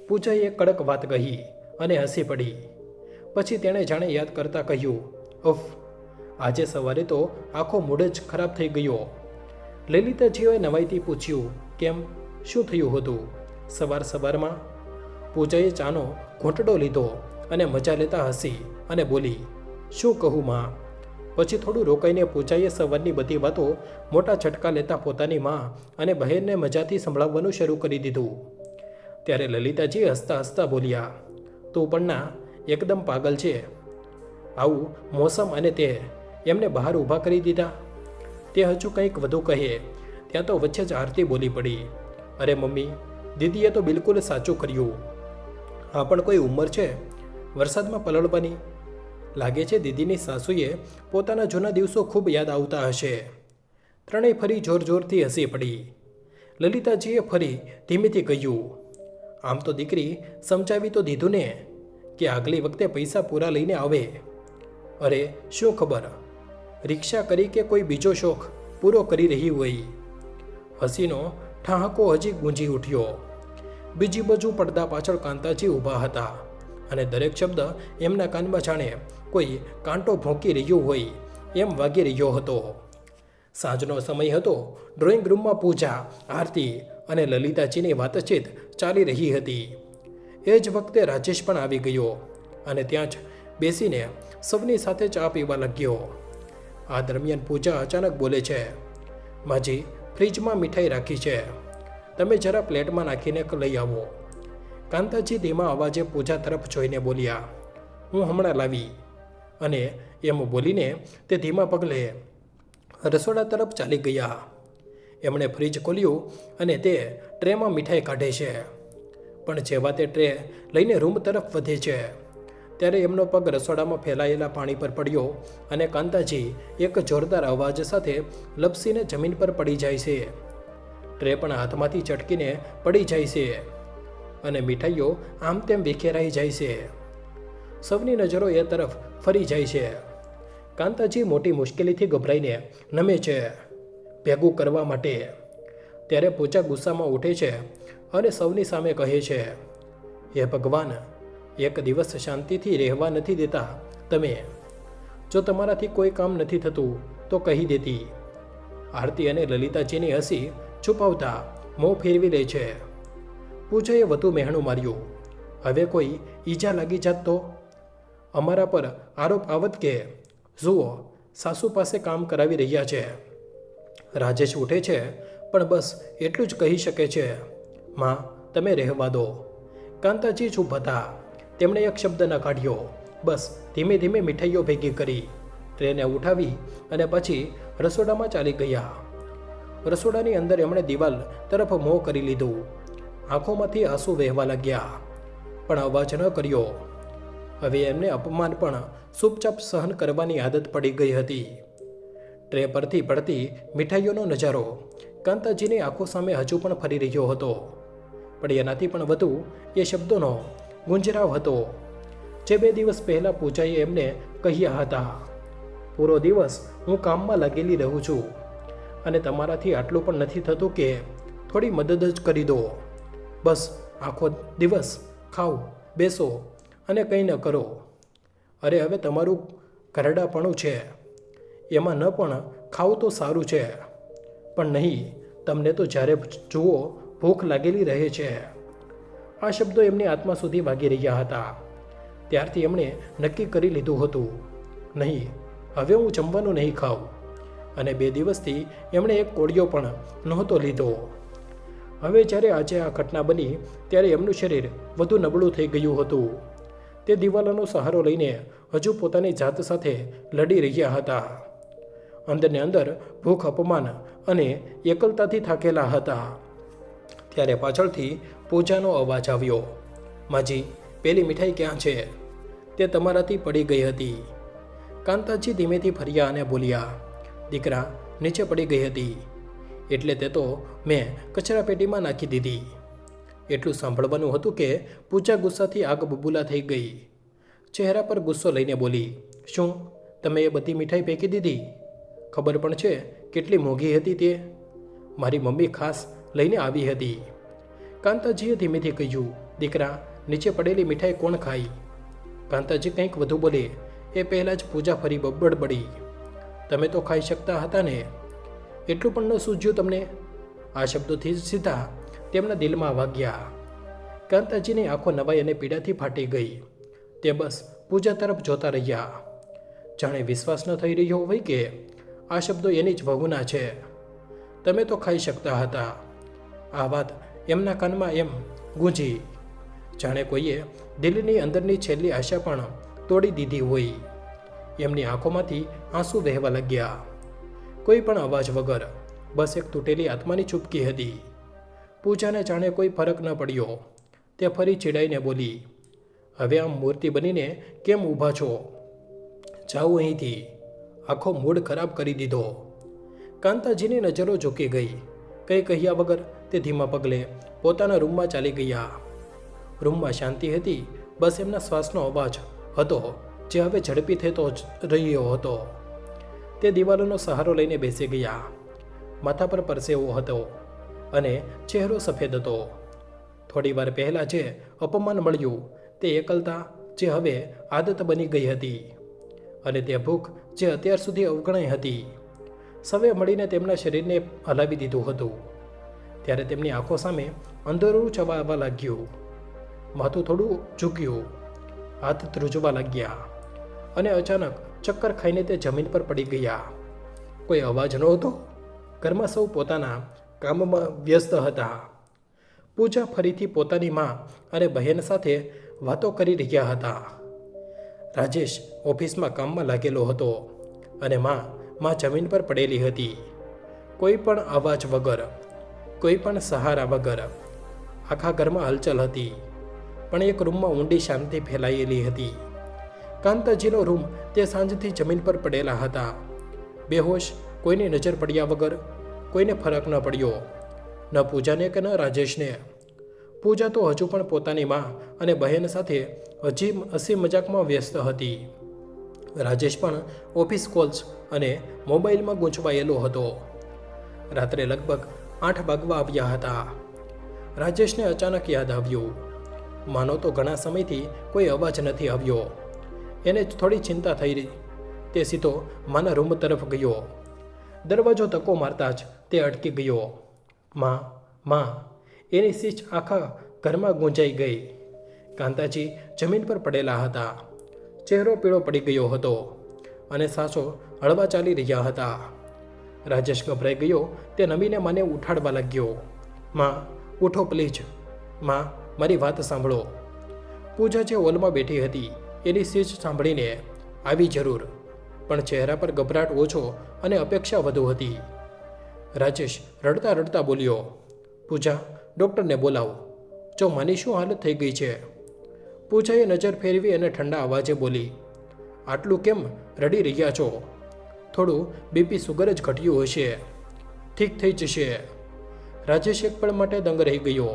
પૂજાએ કડક વાત કહી અને હસી પડી. પછી તેણે જાણે યાદ કરતાં કહ્યું, ઉફ, આજે સવારે તો આખો મૂડ જ ખરાબ થઈ ગયો. લલિતાજીએ નવાઈથી પૂછ્યું, કેમ, શું થયું હતું સવારમાં? પૂજાએ ચાનો ઘૂંટડો લીધો અને મજા લેતા હસી અને બોલી, શું કહું માં? પછી થોડું રોકાઈને પૂજાએ સવારની બધી વાતો મોટા ઝટકા લેતા પોતાની માં અને બહેનને મજાથી સંભળાવવાનું શરૂ કરી દીધું. ત્યારે લલિતાજી હસતા હસતા બોલ્યા, તું પણ ના એકદમ પાગલ છે. આવું મોસમ અને તે એમને બહાર ઊભા કરી દીધા. તે હજુ કંઈક વધુ કહે ત્યાં તો વચ્ચે જ આરતી બોલી પડી, અરે મમ્મી, દીદીએ તો બિલકુલ સાચું કર્યું. આ પણ કોઈ ઉંમર છે વરસાદમાં પલળવાની? લાગે છે દીદીની સાસુએ પોતાના જૂના દિવસો ખૂબ યાદ આવતા હશે. ત્રણેય ફરી જોર જોરથી હસી પડી. લલિતાજીએ ફરી ધીમેથી કહ્યું, આમ તો દીકરી સમજાવી તો દીધું ને કે આગલી વખતે પૈસા પૂરા લઈને આવે. અરે શું ખબર, રિક્ષા કરી કે કોઈ બીજો શોખ પૂરો કરી રહી હોય. હસીનો ઠહાકો હજી ગુંજી ઉઠ્યો. બીજી બાજુ પડદા પાછળ કાંતાજી ઊભા હતા અને દરેક શબ્દ એમના કાનમાં જાણે કોઈ કાંટો ભોંકી રહ્યું હોય એમ વાગી રહ્યો હતો. સાંજનો સમય હતો. ડ્રોઈંગ રૂમમાં પૂજા, આરતી અને લલિતાજીની વાતચીત ચાલી રહી હતી. એ જ વખતે રાજેશ પણ આવી ગયો અને ત્યાં જ બેસીને સૌની સાથે ચા પીવા લાગ્યો. આ દરમિયાન પૂજા અચાનક બોલે છે, માજી, ફ્રીજમાં મીઠાઈ રાખી છે, તમે જરા પ્લેટમાં નાખીને લઈ આવો. કાંતાજી ધીમા અવાજે પૂજા તરફ જોઈને બોલ્યા, હું હમણાં લાવી. અને એમ બોલીને તે ધીમા પગલે રસોડા તરફ ચાલી ગયા. એમણે ફ્રીજ ખોલ્યું અને તે ટ્રેમાં મીઠાઈ કાઢે છે. પણ જેવા તે ટ્રે લઈને રૂમ તરફ વધે છે ત્યારે એમનો પગ રસોડામાં ફેલાયેલા પાણી પર પડ્યો અને કાંતાજી એક જોરદાર અવાજ સાથે લપસીને જમીન પર પડી જાય છે. ટ્રે પણ હાથમાંથી ચટકીને પડી જાય છે અને મીઠાઈઓ આમ તેમ વિખેરાઈ જાય છે. સૌની નજરો એ તરફ ફરી જાય છે. કાંતાજી મોટી મુશ્કેલીથી ગભરાઈને નમે છે ભેગું કરવા માટે. ત્યારે પૂજા ગુસ્સામાં ઉઠે છે અને સૌની સામે કહે છે, હે ભગવાન, એક દિવસ શાંતિથી રહેવા નથી દેતા તમે. જો તમારાથી કોઈ કામ નથી થતું તો કહી દેતી. આરતી અને લલિતાજીની હસી છુપાવતા મોં ફેરવી લે છે. પૂજાએ વધુ મહેણું માર્યું, હવે કોઈ ઈજા લાગી જાત તો? અમારા પર આરોપ આવત કે જુઓ સાસુ પાસે કામ કરાવી રહ્યા છે. રાજેશ ઉઠે છે પણ બસ એટલું જ કહી શકે છે, માં, તમે રહેવા દો. કાંતાજી ચૂપ હતા. તેમણે એક શબ્દ ન કાઢ્યો. બસ ધીમે ધીમે મીઠાઈઓ ભેગી કરી ટ્રેને ઉઠાવી અને પછી રસોડામાં ચાલી ગયા. રસોડાની અંદર એમણે દિવાલ તરફ મોં કરી લીધું. આંખોમાંથી આંસુ વહેવા લાગ્યા પણ અવાજ ન કર્યો. હવે એમને અપમાન પણ ચૂપચાપ સહન કરવાની આદત પડી ગઈ હતી. ટ્રે પરથી પડતી મીઠાઈઓનો નજારો કાંતાજીની આંખો સામે હજુ પણ ફરી રહ્યો હતો. પણ એનાથી પણ વધુ એ શબ્દોનો ગુંજરાવ હતો જે 2 દિવસ પહેલાં પૂજાએ એમને કહ્યા હતા. પૂરો દિવસ હું કામમાં લાગેલી રહું છું અને તમારાથી આટલું પણ નથી થતું કે થોડી મદદ જ કરી દો. બસ આખો દિવસ ખાઓ, બેસો અને કંઈ ન કરો. અરે હવે તમારું કરડાપણું છે એમાં ન પણ ખાવું તો સારું છે, પણ નહીં, તમને તો જ્યારે જુઓ ભૂખ લાગેલી રહે છે. આ શબ્દો એમની આત્મા સુધી વાગી રહ્યા હતા. ત્યારથી એમણે નક્કી કરી લીધું હતું, નહીં, હવે હું જમવાનું નહીં ખાઉં. અને 2 દિવસથી એમણે એક કોળિયો પણ નહોતો લીધો. હવે જ્યારે આજે આ ઘટના બની ત્યારે એમનું શરીર વધુ નબળું થઈ ગયું હતું. તે દિવાલોનો સહારો લઈને હજુ પોતાની જાત સાથે લડી રહ્યા હતા. અંદરને અંદર ભૂખ, અપમાન અને એકલતાથી થાકેલા હતા. ત્યારે પાછળથી પૂજાનો અવાજ આવ્યો. માજી, પેલી મીઠાઈ ક્યાં છે? તે તમારાથી પડી ગઈ હતી. કાંતાજી ધીમેથી ફર્યા અને બોલ્યા, દીકરા, નીચે પડી ગઈ હતી એટલે તે તો મેં કચરાપેટીમાં નાખી દીધી. એટલું સાંભળવાનું હતું કે પૂજા ગુસ્સાથી આગ બબૂલા થઈ ગઈ. ચહેરા પર ગુસ્સો લઈને બોલી, શું તમે એ બધી મીઠાઈ ફેંકી દીધી? ખબર પણ છે કેટલી મોંઘી હતી તે? મારી મમ્મી ખાસ લઈને આવી હતી. કાંતાજીએ ધીમેથી કહ્યું, દીકરા, નીચે પડેલી મીઠાઈ કોણ ખાઈ? કાંતાજી કંઈક વધુ બોલે એ પહેલાં જ પૂજા ફરી બડબડી, તમે તો ખાઈ શકતા હતા ને? એટલું પણ ન સૂઝ્યું તમને? આ શબ્દોથી સીધા તેમના દિલમાં વાગ્યા. કાંતાજીની આંખો નવાઈ અને પીડાથી ફાટી ગઈ. તે બસ પૂજા તરફ જોતા રહ્યા, જાણે વિશ્વાસ ન થઈ રહ્યો હોય કે આ શબ્દો એની જ વહુના છે. તમે તો ખાઈ શકતા હતા. આ વાત એમના કાનમાં એમ ગૂંજી, જાણે કોઈએ દિલની અંદરની છેલ્લી આશા પણ તોડી દીધી હોય. એમની આંખોમાંથી આંસુ વહેવા લાગ્યા. કોઈ પણ અવાજ વગર, બસ એક તૂટેલી આત્માની ચૂપકી હતી. પૂજાને જાણે કોઈ ફરક ન પડ્યો. તે ફરી ચીડાઈને બોલી, હવે આમ મૂર્તિ બનીને કેમ ઊભા છો? જાઓ અહીંથી, આખો મૂડ ખરાબ કરી દીધો. કાંતાજીની નજરો ઝૂકી ગઈ. કંઈ કહ્યા વગર તે ધીમા પગલે પોતાના રૂમમાં ચાલી ગયા. રૂમમાં શાંતિ હતી, બસ એમના શ્વાસનો અવાજ હતો જે હવે ઝડપી થતો જ રહ્યો હતો. તે દિવાલોનો સહારો લઈને બેસી ગયા. માથા પર પરસેવો હતો અને ચહેરો સફેદ હતો. થોડી વાર પહેલાં જે અપમાન મળ્યું તે એકલતા જે હવે આદત બની ગઈ હતી, અને તે ભૂખ જે અત્યાર સુધી અવગણાઈ હતી, સવે મળીને તેમના શરીરને હલાવી દીધું હતું. ત્યારે તેમની આંખો સામે અંધારું છવાવા લાગ્યું. માથું થોડું ઝૂક્યું, હાથ ધ્રુજવા લાગ્યા અને અચાનક ચક્કર ખાઈને તે જમીન પર પડી ગયા. કોઈ અવાજ નહોતો. ઘરમાં સૌ પોતાના કામમાં વ્યસ્ત હતા. પૂજા ફરીથી પોતાની મા અને બહેન સાથે વાતો કરી રહ્યા હતા. રાજેશ ઓફિસમાં કામમાં લાગેલો હતો અને મા જમીન પર પડેલી હતી. કોઈ પણ અવાજ વગર, કોઈ પણ સહારા વગર. આખા ઘરમાં હલચલ હતી, પણ એક રૂમમાં ઊંડી શાંતિ ફેલાયેલી હતી. કાંતાજીનો રૂમ તે સાંજથી જમીન પર પડેલા હતા, બેહોશ, કોઈની નજર પડ્યા વગર. કોઈને ફરક ન પડ્યો, ન પૂજાને કે ન રાજેશને. પૂજા તો હજુ પણ પોતાની મા અને બહેન સાથે હજી હસી મજાકમાં વ્યસ્ત હતી. રાજેશ પણ ઓફિસ કોલ્સ અને મોબાઈલમાં ગૂંચવાયેલો હતો. રાત્રે લગભગ 8 વાગવા આવ્યા હતા. રાજેશને અચાનક યાદ આવ્યું, માનો તો ઘણા સમયથી કોઈ અવાજ નથી આવ્યો. એને થોડી ચિંતા થઈ રહી. તે સીધો માના રૂમ તરફ ગયો. દરવાજો ધક્કો મારતા જ તે અટકી ગયો. માં એની સીચ આખા ઘરમાં ગુંજાઈ ગઈ. કાંતાજી જમીન પર પડેલા હતા. ચહેરો પીળો પડી ગયો હતો અને સાસો હળવા ચાલી રહ્યા હતા. રાજેશ ગભરાઈ ગયો. તે નમીને માને ઉઠાડવા લાગ્યો. માં, ઉઠો પ્લીઝ. માં, મારી વાત સાંભળો. પૂજા જે હોલમાં બેઠી હતી એની સીચ સાંભળીને આવી જરૂર, પણ ચહેરા પર ગભરાટ ઓછો અને અપેક્ષા વધુ હતી. રાજેશ રડતા રડતા બોલ્યો, પૂજા, ડૉક્ટરને બોલાવો. જો માની શું હાલત થઈ ગઈ છે? પૂજાએ નજર ફેરવી અને ઠંડા અવાજે બોલી, આટલું કેમ રડી રહ્યા છો? થોડું બીપી સુગર જ ઘટ્યું હશે, ઠીક થઈ જશે. રાજેશ એક પળ માટે દંગ રહી ગયો.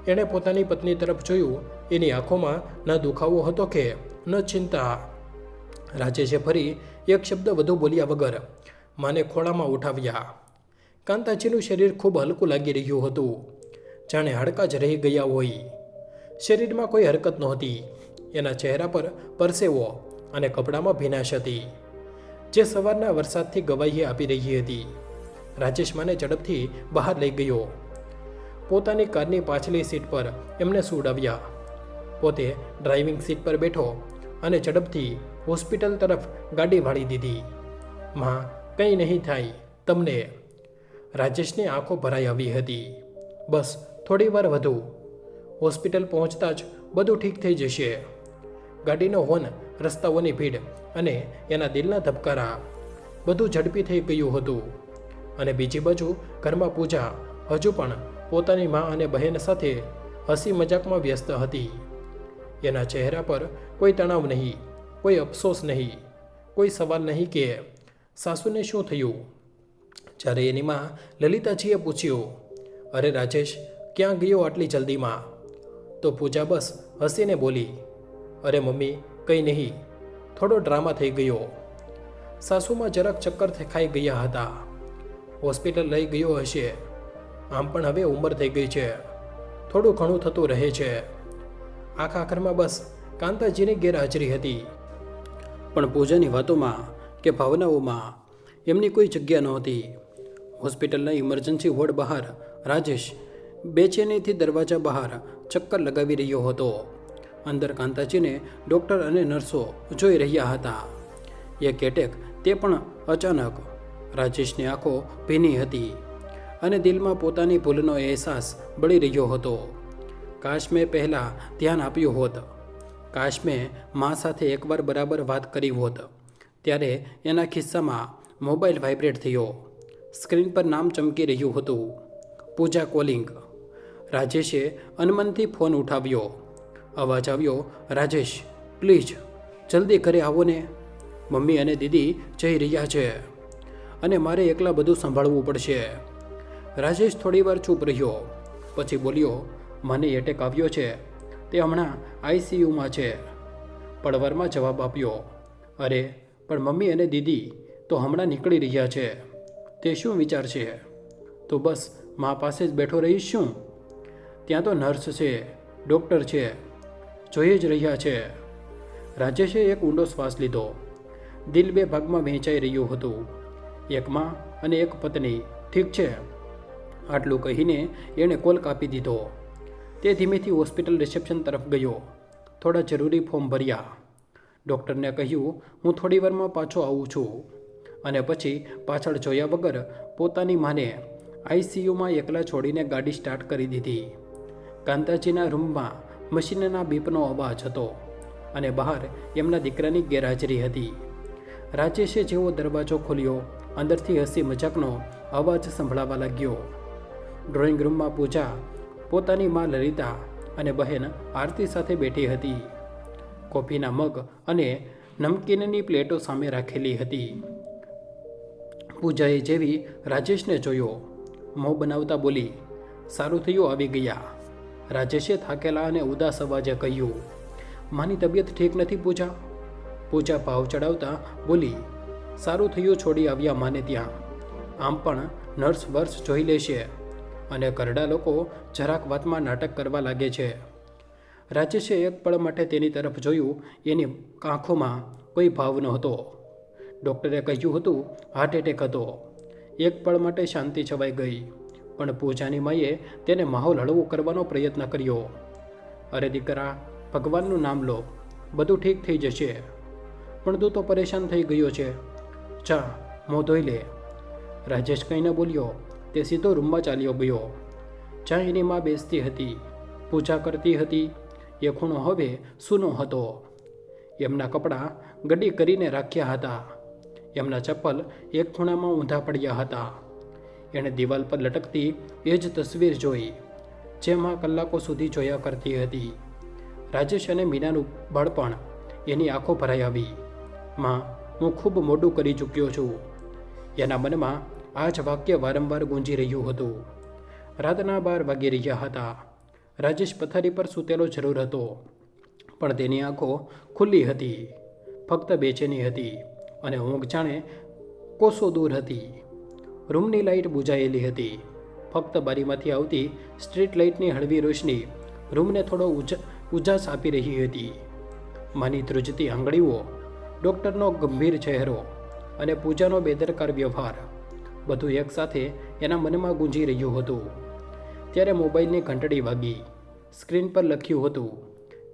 એણે પોતાની પત્ની તરફ જોયું. એની આંખોમાં ન દુખાવો હતો કે ન ચિંતા. રાજેશે ફરી એક શબ્દ વધુ બોલ્યા વગર માને ખોળામાં ઉઠાવ્યા. કાંતાજીનું શરીર ખૂબ હલકું લાગી રહ્યું હતું, જાણે હાડકાં જ રહી ગયા હોય. શરીરમાં કોઈ હરકત નહોતી. એના ચહેરા પર પરસેવો અને કપડામાં ભીનાશ હતી, જે સવારના વરસાદથી ગવાહી આપી રહી હતી. રાજેશ માને ઝડપથી બહાર લઈ ગયો. પોતાની કારની પાછલી સીટ પર એમને સુવડાવ્યા. પોતે ડ્રાઇવિંગ સીટ પર બેઠો અને ઝડપથી હોસ્પિટલ તરફ ગાડી વાળી દીધી. માં, કંઈ નહીં થાય તમને. રાજેશની આંખો ભરાઈ આવી હતી. બસ થોડી વાર વધુ. હોસ્પિટલ પહોંચતા જ બધું ઠીક થઈ જશે. ગાડીનો હોર્ન, રસ્તાઓની ભીડ અને એના દિલના ધબકારા, બધું ઝડપી થઈ ગયું હતું. અને બીજી બાજુ ઘરમાં પૂજા હજુ પણ પોતાની મા અને બહેન સાથે હસી મજાકમાં વ્યસ્ત હતી. એના ચહેરા પર કોઈ તણાવ નહીં, કોઈ અફસોસ નહીં, કોઈ સવાલ નહીં કે સાસુને શું થયું. જ્યારે એની મા લલિતાજીએ પૂછ્યું, અરે રાજેશ, ક્યાં ગયો આટલી જલ્દીમાં? તો પૂજા બસ હસીને બોલી, અરે મમ્મી, કંઈ નહીં, થોડો ડ્રામા થઈ ગયો. સાસુમાં જરાક ચક્કર ખાઈ ગયા હતા. હોસ્પિટલ લઈ ગયો હશે. આમ પણ હવે ઉંમર થઈ ગઈ છે, થોડું ઘણું થતું રહે છે. આખા ઘરમાં બસ કાંતાજીની ગેરહાજરી હતી, પણ પૂજાની વાતોમાં કે ભાવનાઓમાં એમની કોઈ જગ્યા નહોતી. હોસ્પિટલના ઇમરજન્સી વોર્ડ બહાર રાજેશ બેચેનીથી દરવાજા બહાર ચક્કર લગાવી રહ્યો હતો. અંદર કાંતાજીને ડૉક્ટર અને નર્સો જોઈ રહ્યા હતા. એક એટેક, તે પણ અચાનક. રાજેશની આંખો ભીની હતી અને દિલમાં પોતાની ભૂલનો અહેસાસ બળી રહ્યો હતો. કાશ મેં પહેલાં ધ્યાન આપ્યું હોત. કાશ મેં મા સાથે એકવાર બરાબર વાત કરી હોત. ત્યારે એના ખિસ્સામાં મોબાઈલ વાઇબ્રેટ થયો. સ્ક્રીન પર નામ ચમકી રહ્યું હતું, પૂજા કોલિંગ. રાજેશે અનમનથી ફોન ઉઠાવ્યો. અવાજ આવ્યો, રાજેશ, પ્લીઝ જલ્દી ઘરે આવો ને. મમ્મી અને દીદી જઈ રહ્યા છે અને મારે એકલા બધું સંભાળવું પડશે. રાજેશ થોડીવાર ચૂપ રહ્યો, પછી બોલ્યો, મને એટેક આવ્યો છે, તે હમણાં આઈસીયુમાં છે. પડવારમાં જવાબ આપ્યો, અરે પણ મમ્મી અને દીદી તો હમણાં નીકળી રહ્યા છે, તે શું વિચારશે? તો બસ મા પાસે જ બેઠો રહીશ શું? ત્યાં તો નર્સ છે, ડૉક્ટર છે, જોઈ જ રહ્યા છે. રાજેશે એક ઊંડો શ્વાસ લીધો. દિલ બે ભાગમાં વહેંચાઈ રહ્યું હતું, એક માં અને એક પત્ની. ઠીક છે. આટલું કહીને એણે કોલ કાપી દીધો. તે ધીમેથી હોસ્પિટલ રિસેપ્શન તરફ ગયો. થોડા જરૂરી ફોર્મ ભર્યા. ડૉક્ટરને કહ્યું, હું થોડી વારમાં પાછો આવું છું. અને પછી પાછળ જોયા વગર પોતાની માને આઈસીયુમાં એકલા છોડીને ગાડી સ્ટાર્ટ કરી દીધી. કાંતાજીના રૂમમાં મશીનના બીપનો અવાજ હતો અને બહાર એમના દીકરાની ગેરહાજરી હતી. રાજેશે જેવો દરવાજો ખોલ્યો, અંદરથી હસી મજાકનો અવાજ સંભળાવા લાગ્યો. ડ્રોઈંગ રૂમમાં પૂજા પોતાની મા લલિતા અને બહેન આરતી સાથે બેઠી હતી. કોફીના મગ અને નમકીનની પ્લેટો સામે રાખેલી હતી. પૂજાએ જેવી રાજેશને જોયો, મોં બનાવતા બોલી, સારું થયું આવી ગયા. રાજેશે થાકેલા અને ઉદાસ અવાજે કહ્યું, માની તબિયત ઠીક નથી પૂજા. પૂજા ભાવ ચડાવતા બોલી, સારું થયું છોડી આવ્યા માને ત્યાં. આમ પણ નર્સ વર્ષ જોઈ લેશે અને કરડા લોકો જરાક વાતમાં નાટક કરવા લાગે છે. રાજેશે એક પળ માટે તેની તરફ જોયું. એની આંખોમાં કોઈ ભાવ નહોતો. ડૉક્ટરે કહ્યું હતું હાર્ટ એટેક હતો. એક પળ માટે શાંતિ છવાઈ ગઈ, પણ પૂજાની માએ તેને માહોલ હળવો કરવાનો પ્રયત્ન કર્યો. અરે દીકરા, ભગવાનનું નામ લો, બધું ઠીક થઈ જશે. પણ તું તો પરેશાન થઈ ગયો છે, જા મોં ધોઈ લે. રાજેશ કંઈ ન બોલ્યો. તે સીધો રૂમમાં ચાલ્યો ગયો. જ્યાં એની મા બેસતી હતી, પૂજા કરતી હતી, એ ખૂણો હવે સૂનો હતો. એમના કપડાં ગડી કરીને રાખ્યા હતા. એમના ચપ્પલ એક ખૂણામાં ઊંધા પડ્યા હતા. એણે દિવાલ પર લટકતી એ જ તસવીર જોઈ, જેમાં કલાકો સુધી જોયા કરતી હતી. રાજેશ અને મીનાનું બાળપણ. એની આંખો ભરાઈ આવી. માં, હું ખૂબ મોડું કરી ચૂક્યો છું. એના મનમાં આ જ વાક્ય વારંવાર ગુંજી રહ્યું હતું. રાતના 12 વાગી રહ્યા હતા. રાજેશ પથારી પર સૂતેલો જરૂર હતો, પણ તેની આંખો ખુલ્લી હતી. ફક્ત બેચેની હતી અને ઊંઘ જાણે કોસો દૂર હતી. રૂમની લાઇટ બુઝાયેલી હતી. ફક્ત બારીમાંથી આવતી સ્ટ્રીટ લાઇટની હળવી રોશની રૂમને થોડો ઉજાસ આપી રહી હતી. માની ધ્રુજતી આંગળીઓ, ડૉક્ટરનો ગંભીર ચહેરો અને પૂજાનો બેદરકાર વ્યવહાર બધું એકસાથે એના મનમાં ગુંજી રહ્યું હતું. ત્યારે મોબાઈલની ઘંટડી વાગી. સ્ક્રીન પર લખ્યું હતું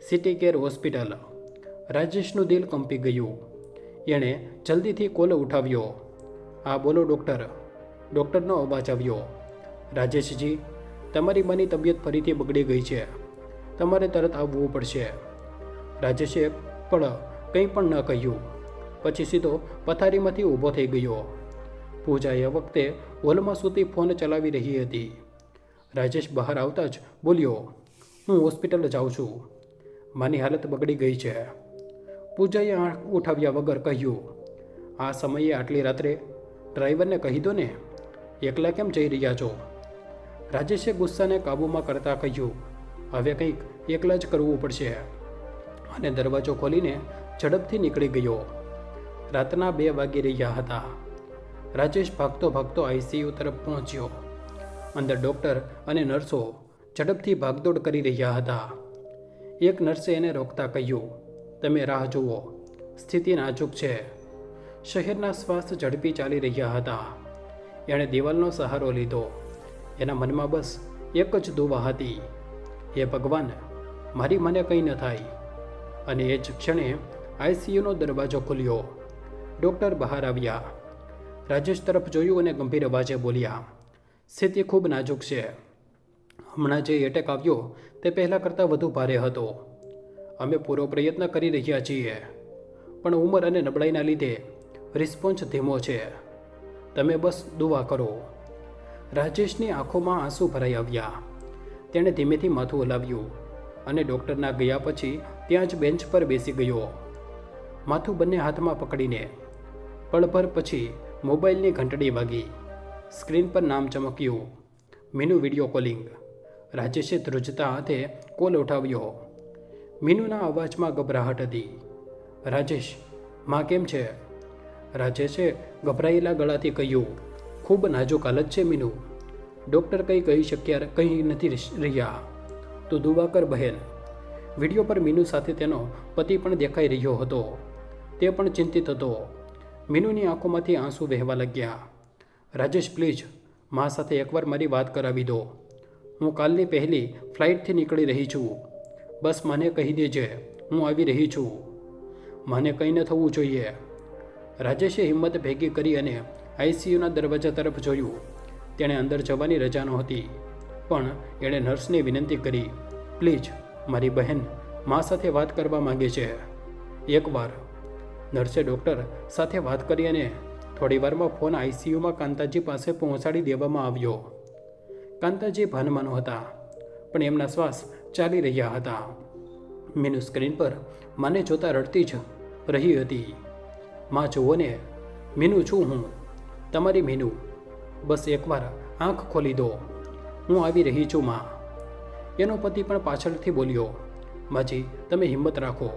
સિટી કેર હોસ્પિટલ. રાજેશનું દિલ કંપી ગયું. એણે જલ્દીથી કોલ ઉઠાવ્યો. હા બોલો ડૉક્ટર. ડૉક્ટરનો અવાજ આવ્યો. રાજેશજી, તમારી માની તબિયત ફરીથી બગડી ગઈ છે. તમારે તરત આવવું પડશે. રાજેશે કંઈ પણ ન કહ્યું. પછી સીધો પથારીમાંથી ઊભો થઈ ગયો. પૂજા એ વખતે હોલમાં સૂતી ફોન ચલાવી રહી હતી. રાજેશ બહાર આવતા જ બોલ્યો, હું હોસ્પિટલ જાઉં છું. માની હાલત બગડી ગઈ છે. પૂજાએ આંખ ઉઠાવ્યા વગર કહ્યું, આ સમયે આટલી રાત્રે? ડ્રાઈવરને કહી દો ને. એકલા કેમ જઈ રહ્યા છો? રાજેશે ગુસ્સાને કાબૂમાં કરતા કહ્યું, હવે કંઈક એકલા જ કરવું પડશે. અને દરવાજો ખોલીને ઝડપથી નીકળી ગયો. રાતના 2 વાગી રહ્યા હતા. રાજેશ ભાગતો ભાગતો આઈસીયુ તરફ પહોંચ્યો. અંદર ડૉક્ટર અને નર્સો ઝડપથી ભાગદોડ કરી રહ્યા હતા. એક નર્સે એને રોકતા કહ્યું, તમે રાહ જુઓ, સ્થિતિ નાજુક છે. શહેરના શ્વાસ ઝડપી ચાલી રહ્યા હતા. એણે દિવાલનો સહારો લીધો. એના મનમાં બસ એક જ દુઆ હતી, હે ભગવાન, મારી મને કંઈ ન થાય. અને એ જ ક્ષણે આઈસીયુનો દરવાજો ખુલ્યો. ડૉક્ટર બહાર આવ્યા. રાજેશ તરફ જોયું અને ગંભીર અવાજે બોલ્યા, સ્થિતિ ખૂબ નાજુક છે. હમણાં જે એટેક આવ્યો તે પહેલાં કરતાં વધુ ભારે હતો. અમે પૂરો પ્રયત્ન કરી રહ્યા છીએ, પણ ઉંમર અને નબળાઈના લીધે રિસ્પોન્સ ધીમો છે. તમે બસ દુઆ કરો. રાજેશની આંખોમાં આંસુ ભરાઈ આવ્યા. તેણે ધીમેથી માથું હલાવ્યું અને ડૉક્ટરના ગયા પછી ત્યાં જ બેન્ચ પર બેસી ગયો, માથું બંને હાથમાં પકડીને. પળભર પછી મોબાઈલની ઘંટડી વાગી. સ્ક્રીન પર નામ ચમક્યું, મીનુ વિડીયો કોલિંગ. રાજેશે ધ્રુજતા હાથે કોલ ઉઠાવ્યો. મીનુના અવાજમાં ગભરાહટ હતી. રાજેશ, માં કેમ છે? રાજેશે ગભરાયેલા ગળાથી કહ્યું, ખૂબ નાજુક હાલત છે મીનુ. ડૉક્ટર કંઈ નથી રહ્યા. તું દુઆ કર બહેન. વિડીયો પર મીનુ સાથે તેનો પતિ પણ દેખાઈ રહ્યો હતો. તે પણ ચિંતિત હતો. મીનુની આંખોમાંથી આંસુ વહેવા લાગ્યા. રાજેશ, પ્લીઝ મા સાથે એકવાર મારી વાત કરાવી દો. હું કાલની પહેલી ફ્લાઇટથી નીકળી રહી છું. બસ મને કહી દેજે હું આવી રહી છું. મને કંઈ ન થવું જોઈએ. રાજેશે હિંમત ભેગી કરી અને આઈસીયુના દરવાજા તરફ જોયું. તેણે અંદર જવાની રજા નહોતી, પણ એણે નર્સને વિનંતી કરી, પ્લીઝ મારી બહેન મા સાથે વાત કરવા માંગે છે, એકવાર. નર્સે ડૉક્ટર સાથે વાત કરી અને થોડીવારમાં ફોન આઈસીયુમાં કાંતાજી પાસે પહોંચાડી દેવામાં આવ્યો. કાંતાજી ભાનમાં નહોતા, પણ એમના શ્વાસ ચાલી રહ્યા હતા. મીનુ સ્ક્રીન પર માને જોતા રડતી જ રહી હતી. માં જુઓ ને, મીનુ છું હું, તમારી મીનુ. બસ એકવાર આંખ ખોલી દો, હું આવી રહી છું માં. એનો પતિ પણ પાછળથી બોલ્યો, માજી તમે હિંમત રાખો,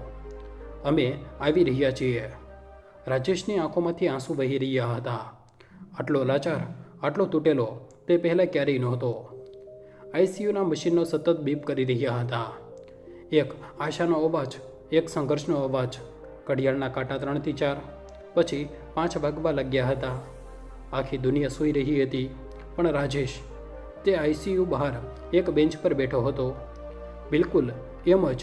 અમે આવી રહ્યા છીએ. રાજેશની આંખોમાંથી આંસુ વહી રહ્યા હતા. આટલો લાચાર, આટલો તૂટેલો તે પહેલાં ક્યારેય નહોતો. આઈસીયુના મશીનો સતત બીપ કરી રહ્યા હતા. એક આશાનો અવાજ, એક સંઘર્ષનો અવાજ. ઘડિયાળના કાંટા 3 થી 4, પછી 5 વાગવા લાગ્યા હતા. આખી દુનિયા સૂઈ રહી હતી, પણ રાજેશ, તે આઈસીયુ બહાર એક બેન્ચ પર બેઠો હતો. બિલકુલ એમ જ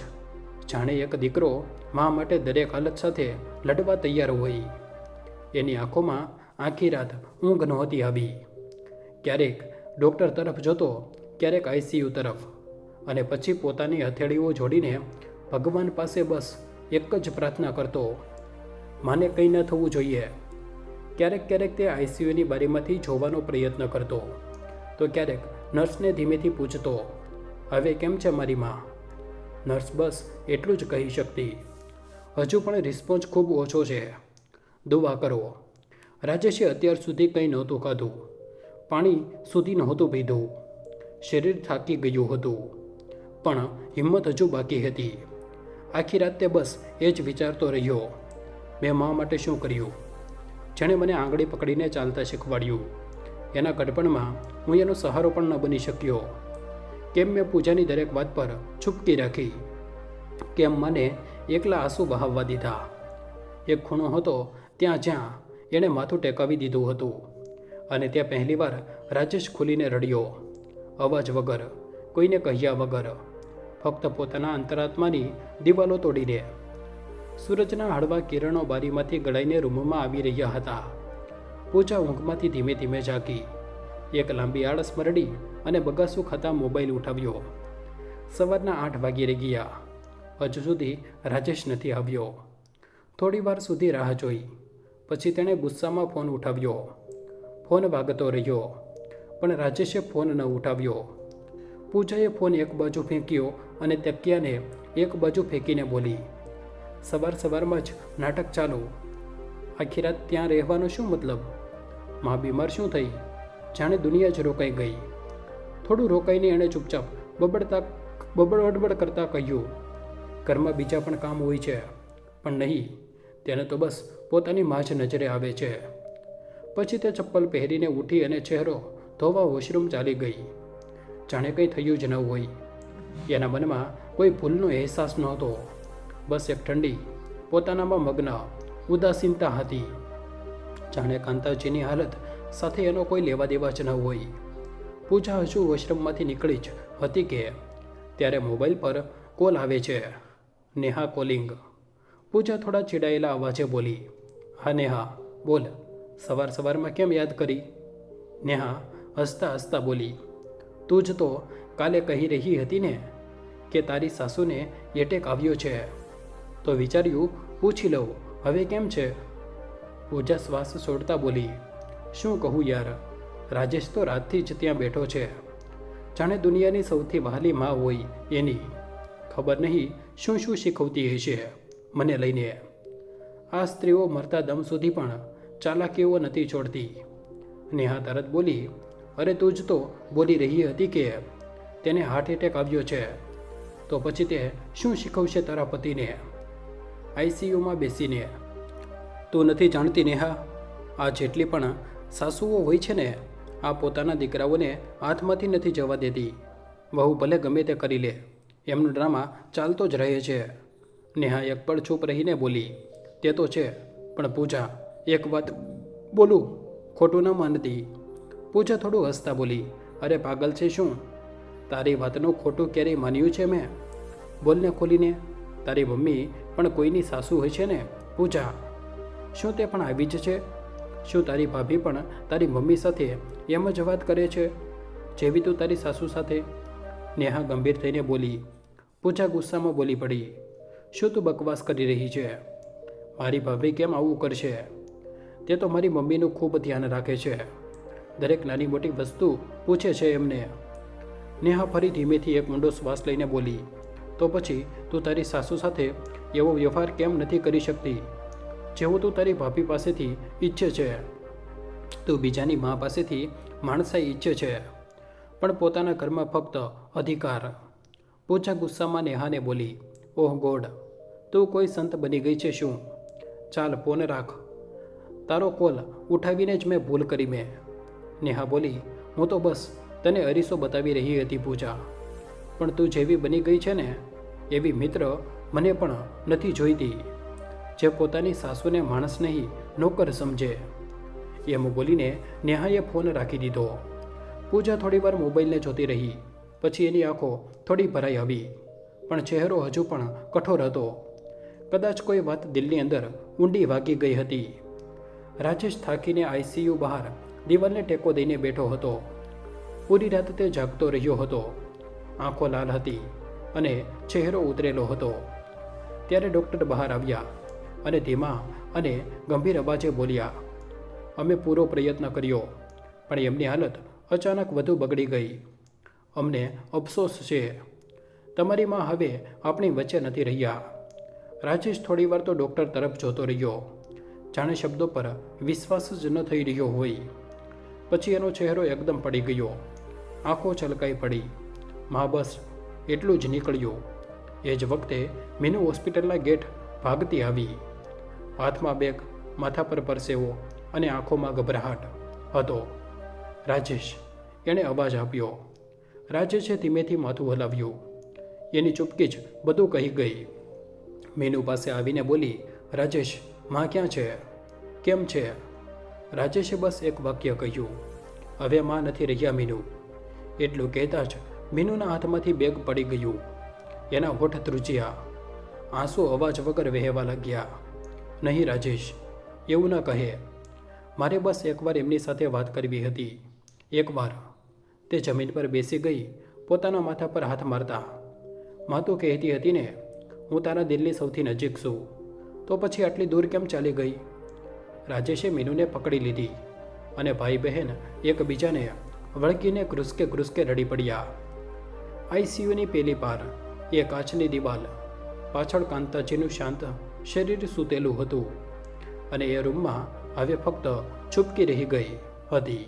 જાણે એક દીકરો મા માટે દરેક હાલત સાથે લડવા તૈયાર હોય. એની આંખોમાં આખી રાત ઊંઘ નહોતી આવી. ક્યારેક ડૉક્ટર તરફ જોતો, ક્યારેક આઈસીયુ તરફ, અને પછી પોતાની હથેળીઓ જોડીને ભગવાન પાસે બસ એક જ પ્રાર્થના કરતો, માને કંઈ ન થવું જોઈએ. ક્યારેક તે આઈસીયુની બારીમાંથી જોવાનો પ્રયત્ન કરતો, તો ક્યારેક નર્સને ધીમેથી પૂછતો, હવે કેમ છે મારી માં? નર્સ બસ એટલું જ કહી શકતી, હજુ પણ રિસ્પોન્સ ખૂબ ઓછો છે, દુઆ કરો. રાજેશે અત્યાર સુધી કંઈ નહોતું ખાધું, પાણી સુધી નહોતું પીધું. શરીર થાકી ગયું હતું, પણ હિંમત હજુ બાકી હતી. આખી રાત તે બસ એ જ વિચારતો રહ્યો, મેં મા માટે શું કર્યું? જેણે મને આંગળી પકડીને ચાલતા શીખવાડ્યું, એના કડપણમાં હું એનો સહારો પણ ન બની શક્યો. કેમ મેં પૂજાની દરેક વાત પર ચૂપકી રાખી? કેમ મને એકલા આંસુ બહાવવા દીધા? એક ખૂણો હતો જ્યાં એણે માથું ટેકાવી દીધું હતું, અને ત્યાં પહેલીવાર રાજેશ ખુલીને રડ્યો, અવાજ વગર, કોઈને કહ્યા વગર, ફક્ત પોતાના અંતરાત્માની દિવાલો તોડીને. સૂરજના હળવા કિરણો બારીમાંથી ગળાઈને રૂમમાં આવી રહ્યા હતા. પૂજા ઊંઘમાંથી ધીમે ધીમે જાગી. એક લાંબી આળસ મરડી અને બગાસું ખાતા મોબાઈલ ઉઠાવ્યો. સવારના 8 વાગી રહી ગયા. હજુ સુધી રાજેશ નથી આવ્યો. થોડી વાર સુધી રાહ જોઈ. પછી તેણે ગુસ્સામાં ફોન ઉઠાવ્યો. ફોન વાગતો રહ્યો, પણ રાજેશે ફોન ન ઉઠાવ્યો. પૂજાએ ફોન એક બાજુ ફેંક્યો અને તકિયાને એક બાજુ ફેંકીને બોલી, સવારમાં જ નાટક ચાલુ. આખી રાત ત્યાં રહેવાનો શું મતલબ? માં બીમાર શું થઈ? જાણે દુનિયા જ રોકાઈ ગઈ. થોડું રોકાઈને એણે ચૂપચાપ બબડ કરતાં કહ્યું, ઘરમાં બીજા પણ કામ હોય છે, પણ નહીં, તેને તો બસ પોતાની માં જ નજરે આવે છે. પછી તે ચપ્પલ પહેરીને ઉઠી અને ચહેરો ધોવા વોશરૂમ ચાલી ગઈ. જાણે કંઈ થયું જ ન હોય. એના મનમાં કોઈ ભૂલનો અહેસાસ નહોતો. બસ એક ઠંડી, પોતાનામાં મગ્ન ઉદાસીનતા હતી. જાણે કાંતાજીની હાલત સાથે એનો કોઈ લેવા દેવા જ ન હોય. પૂજા હજુ વોશરૂમમાંથી નીકળી જ હતી કે ત્યારે મોબાઈલ પર કોલ આવે છે. નેહા કોલિંગ. પૂજા થોડા ચીડાયેલા અવાજે બોલી, હા નેહા, બોલ. સવારમાં કેમ યાદ કરી? નેહા હસતા બોલી, તું જ તો કાલે કહી રહી હતી ને કે તારી સાસુને એટેક આવ્યો છે, તો વિચાર્યું પૂછી લઉં હવે કેમ છે. પૂજા શ્વાસ છોડતા બોલી, શું કહું યાર, રાજેશ તો રાતથી જ ત્યાં બેઠો છે, જાણે દુનિયાની સૌથી વહાલી માં હોય એની. ખબર નહીં શું શીખવતી હશે મને લઈને. આ સ્ત્રીઓ મરતા દમ સુધી પણ ચાલાકીઓ નથી છોડતી. નેહા તરત બોલી, અરે તું જ તો બોલી રહી હતી કે તેને હાર્ટ એટેક આવ્યો છે, તો પછી તે શું શીખવશે તારા પતિને આઈસીયુમાં બેસીને? તું નથી જાણતી નેહા, આ જેટલી પણ સાસુઓ હોય છે ને, આ પોતાના દીકરાઓને હાથમાંથી નથી જવા દેતી. વહુ ભલે ગમે તે કરી લે, એમનો ડ્રામા ચાલતો જ રહે છે. નેહા એક પળ ચૂપ રહીને બોલી, તે તો છે, પણ પૂજા એક વાત બોલું, ખોટું ન માનતી? પૂજા થોડું હસતા બોલી, અરે પાગલ છે શું? તારી વાતનું ખોટું ક્યારેય માન્યું છે મેં? બોલને ખોલીને. તારી મમ્મી પણ કોઈની સાસુ હોય છે ને પૂજા? શું તે પણ આવી જ છે? શું તારી ભાભી પણ તારી મમ્મી સાથે એમ જ વાત કરે છે જેવી તું તારી સાસુ સાથે? નેહા ગંભીર થઈને બોલી. પૂજા ગુસ્સામાં બોલી પડી, શું તું બકવાસ કરી રહી છે? મારી ભાભી કેમ આવું કરશે? તે તો મારી મમ્મીનું ખૂબ ધ્યાન રાખે છે, દરેક નાની મોટી વસ્તુ પૂછે છે એમને. નેહા ફરી ધીમેથી એક ઊંડો શ્વાસ લઈને બોલી, તો પછી તું તારી સાસુ સાથે એવો વ્યવહાર કેમ નથી કરી શકતી જેવું તું તારી ભાભી પાસેથી ઈચ્છે છે? તું બીજાની મા પાસેથી માણસાઈ ઈચ્છે છે, પણ પોતાના ઘરમાં ફક્ત અધિકાર. પૂજા ગુસ્સામાં નેહાને બોલી, ઓહ ગોડ, તું કોઈ સંત બની ગઈ છે શું? ચાલ ફોન રાખ, તારો કોલ ઉઠાવીને જ મેં ભૂલ કરી મેં. નેહા બોલી, હું તો બસ તને અરીસો બતાવી રહી હતી પૂજા, પણ તું જેવી બની ગઈ છે ને એવી મિત્ર મને પણ નથી જોઈતી, જે પોતાની સાસુને માણસ નહીં નોકર સમજે. એમ બોલીને નેહાએ ફોન રાખી દીધો. પૂજા થોડીવાર મોબાઈલને જોતી રહી. પછી એની આંખો થોડી ભરાઈ આવી, પણ ચહેરો હજુ પણ કઠોર હતો. કદાચ કોઈ વાત દિલની અંદર ઊંડી વાગી ગઈ હતી. રાજેશ થાકીને આઈસીયુ બહાર દિવાલને ટેકો દઈને બેઠો હતો. પૂરી રાત તે જાગતો રહ્યો હતો. આંખો લાલ હતી અને ચહેરો ઉતરેલો હતો. ત્યારે ડૉક્ટર બહાર આવ્યા અને ધીમા અને ગંભીર અવાજે બોલ્યા, અમે પૂરો પ્રયત્ન કર્યો, પણ એમની હાલત અચાનક વધુ બગડી ગઈ. અમને અફસોસ છે, તમારી માં હવે આપણી વચ્ચે નથી રહ્યા. રાજેશ થોડીવાર તો ડૉક્ટર તરફ જોતો રહ્યો, જાણે શબ્દો પર વિશ્વાસ જ ન થઈ રહ્યો હોય. પછી એનો ચહેરો એકદમ પડી ગયો, આંખો છલકાઈ પડી. માં બસ એટલું જ નીકળ્યું. એ જ વખતે મીનુ હોસ્પિટલના ગેટ ભાગતી આવી. હાથમાં બેગ, માથા પર પરસેવો અને આંખોમાં ગભરાહટ હતો. રાજેશ, એણે અવાજ આપ્યો. રાજેશે ધીમેથી માથું હલાવ્યું. એની ચૂપકી જ બધું કહી ગઈ. મીનુ પાસે આવીને બોલી, રાજેશ, માં ક્યાં છે? કેમ છે? રાજેશે બસ એક વાક્ય કહ્યું, હવે માં નથી રહ્યા મીનુ. એટલું કહેતા જ મીનુના હાથમાંથી બેગ પડી ગયું. એના હોઠ ધ્રુજ્યા. આંસુ અવાજ વગર વહેવા લાગ્યા. નહીં રાજેશ, એવું ન કહે. મારે બસ એકવાર એમની સાથે વાત કરવી હતી. એકવાર. તે જમીન પર બેસી ગઈ, પોતાના માથા પર હાથ મારતા. માં તો કહેતી હતી ને, હું તારા દિલની સૌથી નજીક છું, તો પછી આટલી દૂર કેમ ચાલી ગઈ? રાજેશે મીનુને પકડી લીધી અને ભાઈ બહેન એકબીજાને વળગીને ઘ્રુસકે રડી પડ્યા. આઈસીયુની પેલી પાર એ કાચની દિવાલ પાછળ કાંતાજીનું શાંત શરીર સૂતેલું હતું અને એ રૂમમાં હવે ફક્ત ચૂપકી રહી ગઈ હતી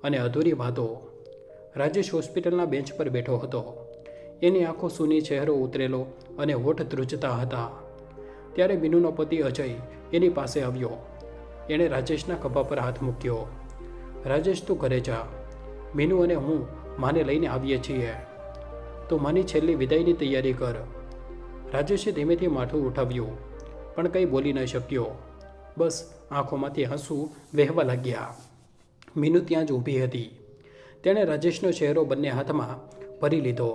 અને અધૂરી વાતો. રાજેશ હોસ્પિટલના બેન્ચ પર બેઠો હતો. એની આંખો સૂની, ચહેરો ઉતરેલો અને હોઠ ધ્રુજતા હતા. ત્યારે મીનુનો પતિ અજય એની પાસે આવ્યો. એણે રાજેશના ખભા પર હાથ મૂક્યો. રાજેશ, તું ઘરે જા. મીનુ અને હું માને લઈને આવીએ છીએ. તો માની છેલ્લી વિદાયની તૈયારી કર. રાજેશે ધીમેથી માથું ઉઠાવ્યું, પણ કંઈ બોલી ન શક્યો. બસ આંખોમાંથી આંસુ વહેવા લાગ્યા. મીનુ ત્યાં જ ઊભી હતી. તેણે રાજેશનો ચહેરો બંને હાથમાં ભરી લીધો.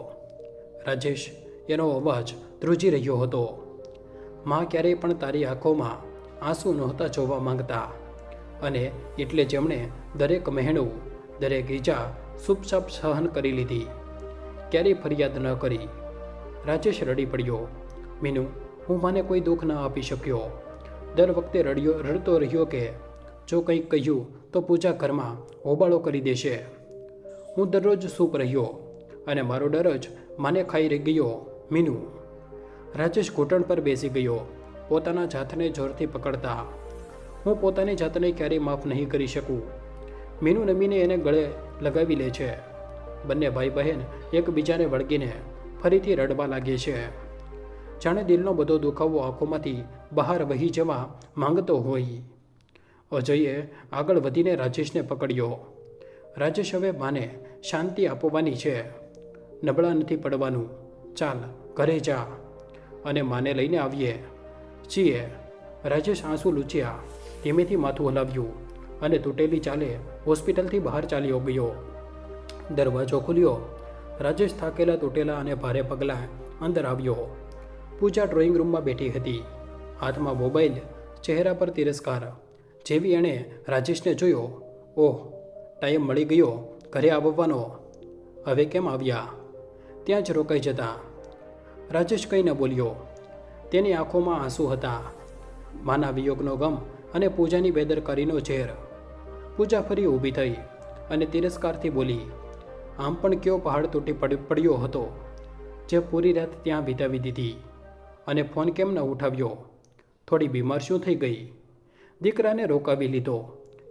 રાજેશ, એનો અવાજ ધ્રુજી રહ્યો હતો. માં ક્યારેય પણ તારી આંખોમાં આંસુ નહોતા જોવા માંગતા અને એટલે જેમણે દરેક મહેણું, દરેક ઈજા ચૂપચાપ સહન કરી લીધી, ક્યારેય ફરિયાદ ન કરી. રાજેશ રડી પડ્યો. મીનુ, હું માને કોઈ દુઃખ ન આપી શક્યો. દર વખતે રડતો રહ્યો કે જો કંઈક કહ્યું તો પૂજા ઘરમાં હોબાળો કરી દેશે. હું દરરોજ સૂપ રહ્યો અને મારો ડર જ માને ખાઈ ગયો. મીનુ. રાજેશ ઘૂંટણ પર બેસી ગયો, પોતાના જાતને જોરથી પકડતા. હું પોતાની જાતને ક્યારેય માફ નહીં કરી શકું. મીનુ નમીને એને ગળે લગાવી લે છે. બંને ભાઈ બહેન એકબીજાને વળગીને ફરીથી રડવા લાગે છે. જાણે દિલનો બધો દુખાવો આંખોમાંથી બહાર વહી જવા માંગતો હોય. અજયે આગળ વધીને રાજેશને પકડ્યો. રાજેશ, હવે માને શાંતિ આપવાની છે. નબળા નથી પડવાનું. ચાલ ઘરે જા અને માને લઈને આવીએ છીએ. રાજેશ આંસુ લૂછ્યા, ધીમેથી માથું હલાવ્યું અને તૂટેલી ચાલે હોસ્પિટલથી બહાર ચાલ્યો ગયો. દરવાજો ખુલ્યો. રાજેશ થાકેલા, તૂટેલા અને ભારે પગલાં અંદર આવ્યો. પૂજા ડ્રોઈંગ રૂમમાં બેઠી હતી, હાથમાં મોબાઈલ, ચહેરા પર તિરસ્કાર. જેવી એણે રાજેશને જોયો, ઓહ, ટાઈમ મળી ગયો ઘરે આવવાનો. હવે કેમ આવ્યા? ત્યાં જ રોકાઈ જતા. રાજેશ કંઈ ન બોલ્યો. તેની આંખોમાં આંસુ હતા, માના વિયોગનો ગમ અને પૂજાની બેદરકારીનો ઝેર. પૂજા ફરી ઊભી થઈ અને તિરસ્કારથી બોલી, આમ પણ કયો પહાડ તૂટી પડ્યો હતો જે પૂરી રાત ત્યાં વિતાવી દીધી અને ફોન કેમ ન ઉઠાવ્યો? થોડી બીમાર શું થઈ ગઈ? દીકરાને રોકાવી લીધો,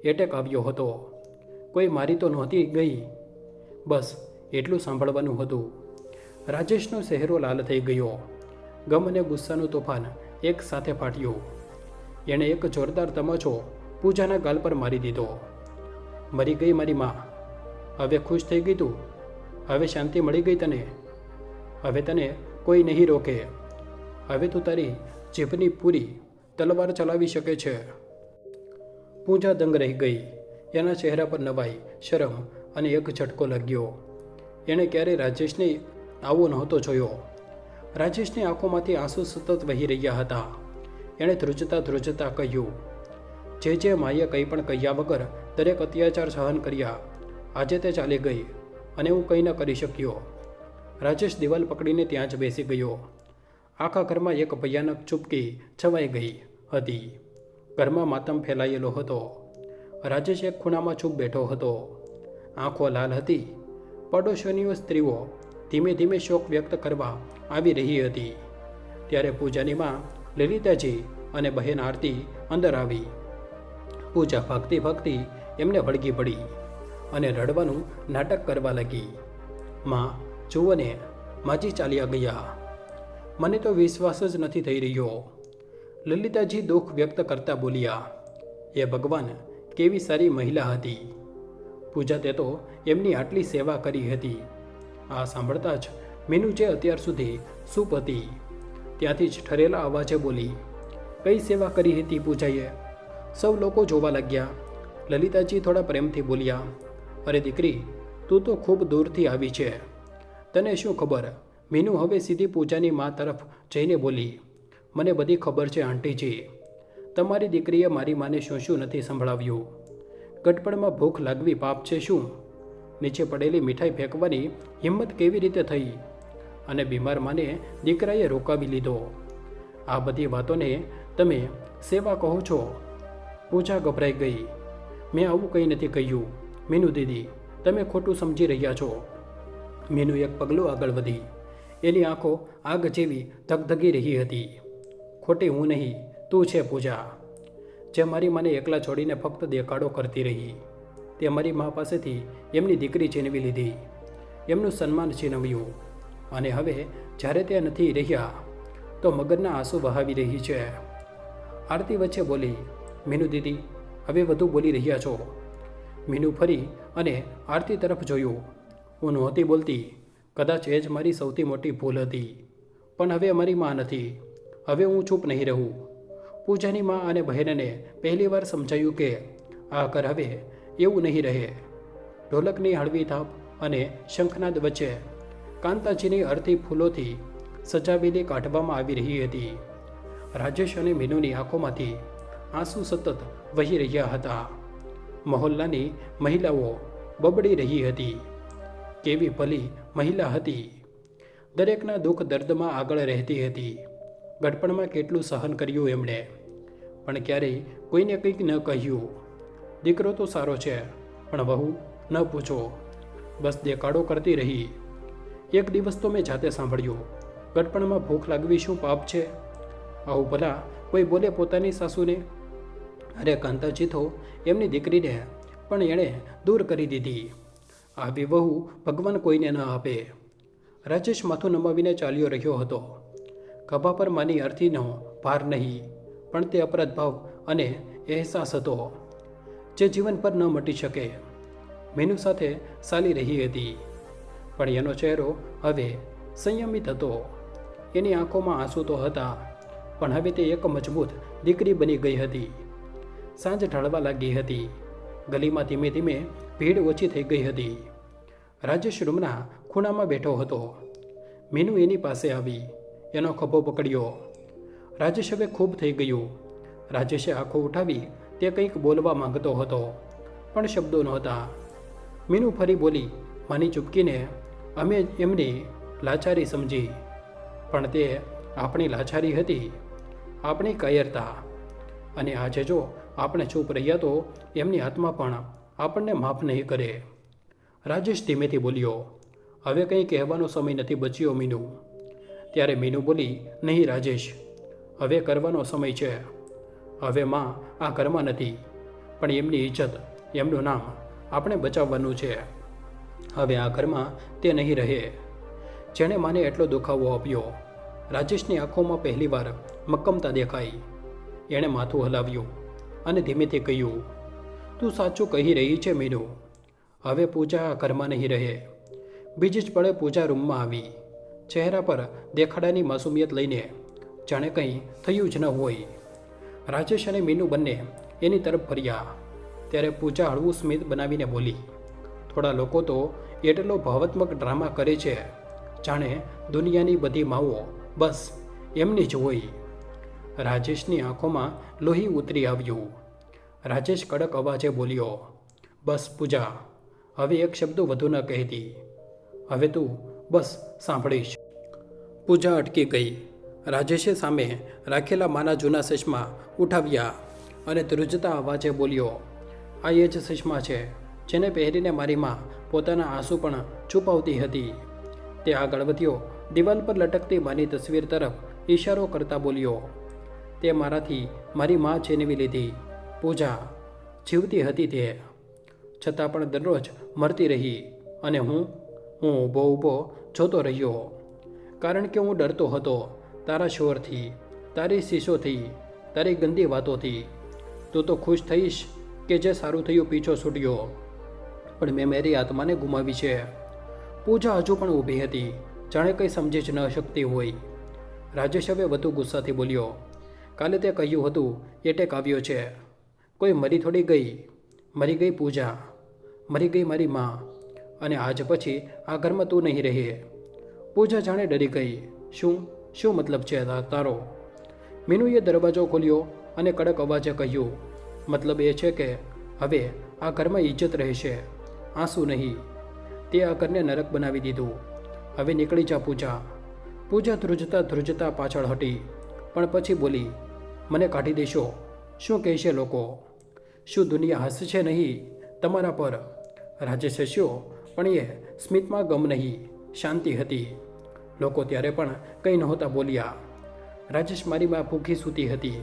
એટેક આવ્યો હતો. કોઈ મારી તો નહોતી ગઈ? બસ એટલું સાંભળવાનું હતું. રાજેશનો ચહેરો લાલ થઈ ગયો. ગમ અને ગુસ્સાનું તોફાન એક સાથે ફાટ્યું. એણે એક જોરદાર તમાચો પૂજાના ગાલ પર મારી દીધો. મરી ગઈ મારી માં. હવે ખુશ થઈ ગઈ તું? હવે શાંતિ મળી ગઈ તને? હવે તને કોઈ નહીં રોકે. હવે તું તારી જીભની પૂરી તલવાર ચલાવી શકે છે. પૂજા દંગ રહી ગઈ. એના ચહેરા પર નવાઈ, શરમ અને એક ઝટકો લાગ્યો. એણે ક્યારેય રાજેશને આવો નહોતો જોયો. રાજેશની આંખોમાંથી આંસુ સતત વહી રહ્યા હતા. એણે ધ્રુજતા કહ્યું, જે માએ કંઈ પણ કહ્યા વગર દરેક અત્યાચાર સહન કર્યા, આજે તે ચાલી ગઈ અને હું કંઈ ન કરી શક્યો. રાજેશ દિવાલ પકડીને ત્યાં જ બેસી ગયો. આખા ઘરમાં એક ભયાનક ચૂપકી છવાઈ ગઈ હતી. ઘરમાં માતમ ફેલાયેલો હતો. રાજેશ એક ખૂણામાં ચૂપ બેઠો હતો. આંખો લાલ હતી. પડોશીઓની સ્ત્રીઓ ધીમે ધીમે શોક વ્યક્ત કરવા આવી રહી હતી. ત્યારે પૂજાની માં લલિતાજી અને બહેન આરતી અંદર આવી. પૂજા ભાગતી એમને વળગી પડી અને રડવાનું નાટક કરવા લાગી. માં, જુઓ ને, માજી ચાલ્યા ગયા. મને તો વિશ્વાસ જ નથી થઈ રહ્યો. લલિતાજી દુઃખ વ્યક્ત કરતા બોલ્યા, એ ભગવાન, કેવી સારી મહિલા હતી. પૂજા, તે તો એમની આટલી સેવા કરી હતી. આ સાંભળતા જ મીનુ, જે અત્યાર સુધી સૂપ હતી, ત્યાંથી જ ઠરેલા અવાજે બોલી, કઈ સેવા કરી હતી પૂજાએ? સૌ લોકો જોવા લાગ્યા. લલિતાજી થોડા પ્રેમથી બોલ્યા, અરે દીકરી, તું તો ખૂબ દૂરથી આવી છે, તને શું ખબર? મીનુ હવે સીધી પૂજાની મા તરફ જઈને બોલી, મને બધી ખબર છે આંટીજી. તમારી દીકરીએ મારી માને શું શું નથી સંભળાવ્યું. ગટપણમાં ભૂખ લાગવી પાપ છે શું? નીચે પડેલી મીઠાઈ ફેંકવાની હિંમત કેવી રીતે થઈ? અને બીમાર માને દીકરાએ રોકાવી લીધો. આ બધી વાતોને તમે સેવા કહો છો? પૂજા ગભરાઈ ગઈ. મેં આવું કંઈ નથી કહ્યું. મીનુ દીદી, તમે ખોટું સમજી રહ્યા છો. મીનુ એક પગલું આગળ વધી. એની આંખો આગ જેવી ધગધગી રહી હતી. ખોટી હું નહીં, તું છે પૂજા, જે મારી માને એકલા છોડીને ફક્ત દેખાડો કરતી રહી. તે મારી મા પાસેથી એમની દીકરી છીનવી લીધી, એમનું સન્માન છીનવ્યું, અને હવે જ્યારે તે નથી રહ્યા તો મગજના આંસુ વહાવી રહી છે. આરતી વચ્ચે બોલી, મીનુ દીદી, હવે વધુ બોલી રહ્યા છો. મીનુ ફરી અને આરતી તરફ જોયું. હું નહોતી બોલતી. કદાચ એ જ મારી સૌથી મોટી ભૂલ હતી. પણ હવે મારી મા નથી. હવે હું ચૂપ નહીં રહું. પૂજાની મા અને બહેનને પહેલીવાર સમજાયું કે આ ઘર હવે એવું નહીં રહે. ઢોલકની હળવી થાપ અને શંખનાદ વચ્ચે કાંતાજીની અર્થી ફૂલોથી સજાવેલી કાઢવામાં આવી રહી હતી. રાજેશ અને મીનુની આંખોમાંથી આંસુ સતત વહી રહ્યા હતા. મહોલ્લાની મહિલાઓ બબડી રહી હતી. કેવી ભલી મહિલા હતી. દરેકના દુઃખ દર્દમાં આગળ રહેતી હતી. ગડપણમાં કેટલું સહન કર્યું એમણે, પણ ક્યારેય કોઈને કંઈક ન કહ્યું. દીકરો તો સારો છે, પણ વહુ ન પૂછો, બસ દેખાડો કરતી રહી. એક દિવસ તો મેં જાતે સાંભળ્યું, ગડપણમાં ભૂખ લાગવી શું પાપ છે? આવું ભલા કોઈ બોલે પોતાની સાસુને? અરે કાંતાજી તો એમની દીકરીને પણ એણે દૂર કરી દીધી. આવી વહુ ભગવાન કોઈને ન આપે. રાજેશ માથું નમાવીને ચાલ્યો રહ્યો હતો. ખભા પર માની અર્થીનો ભાર નહીં, પણ તે અપરાધ ભાવ અને અહેસાસ હતો જે જીવન પર ન મટી શકે. મીનુ સાથે ચાલી રહી હતી, પણ એનો ચહેરો હવે સંયમિત હતો. એની આંખોમાં આંસુ તો હતા, પણ હવે તે એક મજબૂત દીકરી બની ગઈ હતી. સાંજ ઢળવા લાગી હતી. ગલીમાં ધીમે ધીમે ભીડ ઓછી થઈ ગઈ હતી. રાજેશ રૂમના ખૂણામાં બેઠો હતો. મીનુ એની પાસે આવી, એનો ખભો પકડ્યો. રાજેશ હવે ખૂબ થઈ ગયું. રાજેશે આંખો ઉઠાવી તે કંઈક બોલવા માંગતો હતો, પણ શબ્દો નહોતા. મીનુ ફરી બોલી, માની ચૂપકીને અમે એમની લાચારી સમજી, પણ તે આપણી લાચારી હતી, આપણી કાયરતા. અને આજે જો આપણે ચૂપ રહ્યા તો એમની આત્મા પણ આપણને માફ નહીં કરે. રાજેશ ધીમેથી બોલ્યો, હવે કંઈ કહેવાનો સમય નથી બચ્યો મીનુ. ત્યારે મીનુ બોલી, નહીં રાજેશ, હવે કરવાનો સમય છે. હવે માં આ ઘરમાં નથી, પણ એમની ઇજ્જત, એમનું નામ આપણે બચાવવાનું છે. હવે આ ઘરમાં તે નહીં રહે. જેણે માને એટલો દુખાવો આપ્યો. રાજેશની આંખોમાં પહેલીવાર મક્કમતા દેખાઈ. એણે માથું હલાવ્યું અને ધીમેથી કહ્યું, તું સાચું કહી રહી છે મીનુ. હવે પૂજા આ ઘરમાં નહીં રહે. બીજી જ પળે પૂજા રૂમમાં આવી. ચહેરા પર દેખાડાની માસુમિયત લઈને, જાણે કંઈ થયું જ ન હોય. રાજેશ અને મીનુ બંને એની તરફ ફર્યા. ત્યારે પૂજા હળવું સ્મિત બનાવીને બોલી, થોડા લોકો તો એટલો ભાવાત્મક ડ્રામા કરે છે, જાણે દુનિયાની બધી માઓ બસ એમની જ હોય. રાજેશની આંખોમાં લોહી ઉતરી આવ્યું. રાજેશ કડક અવાજે બોલ્યો, બસ પૂજા, હવે એક શબ્દ વધુ ન કહેતી. હવે તું બસ સાંભળીશ. પૂજા અટકી ગઈ. રાજેશે સામે રાખેલા માના જૂના ચશ્મા ઉઠાવ્યા અને ધ્રુજતા અવાજે બોલ્યો, આ એ જ ચશ્મા છે જેને પહેરીને મારી માં પોતાના આંસુ પણ છુપાવતી હતી. તે આગળ વધ્યો. દિવાલ પર લટકતી માની તસવીર તરફ ઈશારો કરતા બોલ્યો, તે મારાથી મારી માં છીનવી લીધી. પૂજા જીવતી હતી તે, છતાં પણ દરરોજ મરતી રહી. અને હું ઊભો જોતો રહ્યો, કારણ કે હું ડરતો હતો તારા શોરથી, તારી શીશોથી, તારી ગંદી વાતોથી. તું તો ખુશ થઈશ કે જે સારું થયું પીછો છૂટ્યો. પણ મેં મારી આત્માને ગુમાવી છે. પૂજા હજુ પણ ઊભી હતી, જાણે કંઈ સમજી જ ન શકતી હોય. રાજેશ હવે વધુ ગુસ્સાથી બોલ્યો, કાલે તે કહ્યું હતું એટેક આવ્યો છે. કોઈ મરી થોડી ગઈ. મરી ગઈ પૂજા, મરી ગઈ મારી માં, અને આજ પછી આ ઘરમાં તું નહીં રહે. પૂજા જાણે ડરી ગઈ. શું મતલબ છે તારો? મીનુએ દરવાજો ખોલ્યો અને કડક અવાજે કહ્યું, મતલબ એ છે કે હવે આ ઘરમાં ઇજ્જત રહેશે, આંસુ નહીં. તે આ ઘરને નરક બનાવી દીધું. હવે નીકળી જા પૂજા. પૂજા ધ્રુજતા પાછળ હટી, પણ પછી બોલી, મને કાઢી દેશો? શું કહેશે લોકો? શું દુનિયા હસશે નહીં તમારા પર? રાજેશ હસ્યો, પણ એ સ્મિતમાં ગમ નહીં, શાંતિ હતી. લોકો ત્યારે પણ કંઈ નહોતા બોલ્યા. રાજેશ મારી માં ભૂખી સૂતી હતી.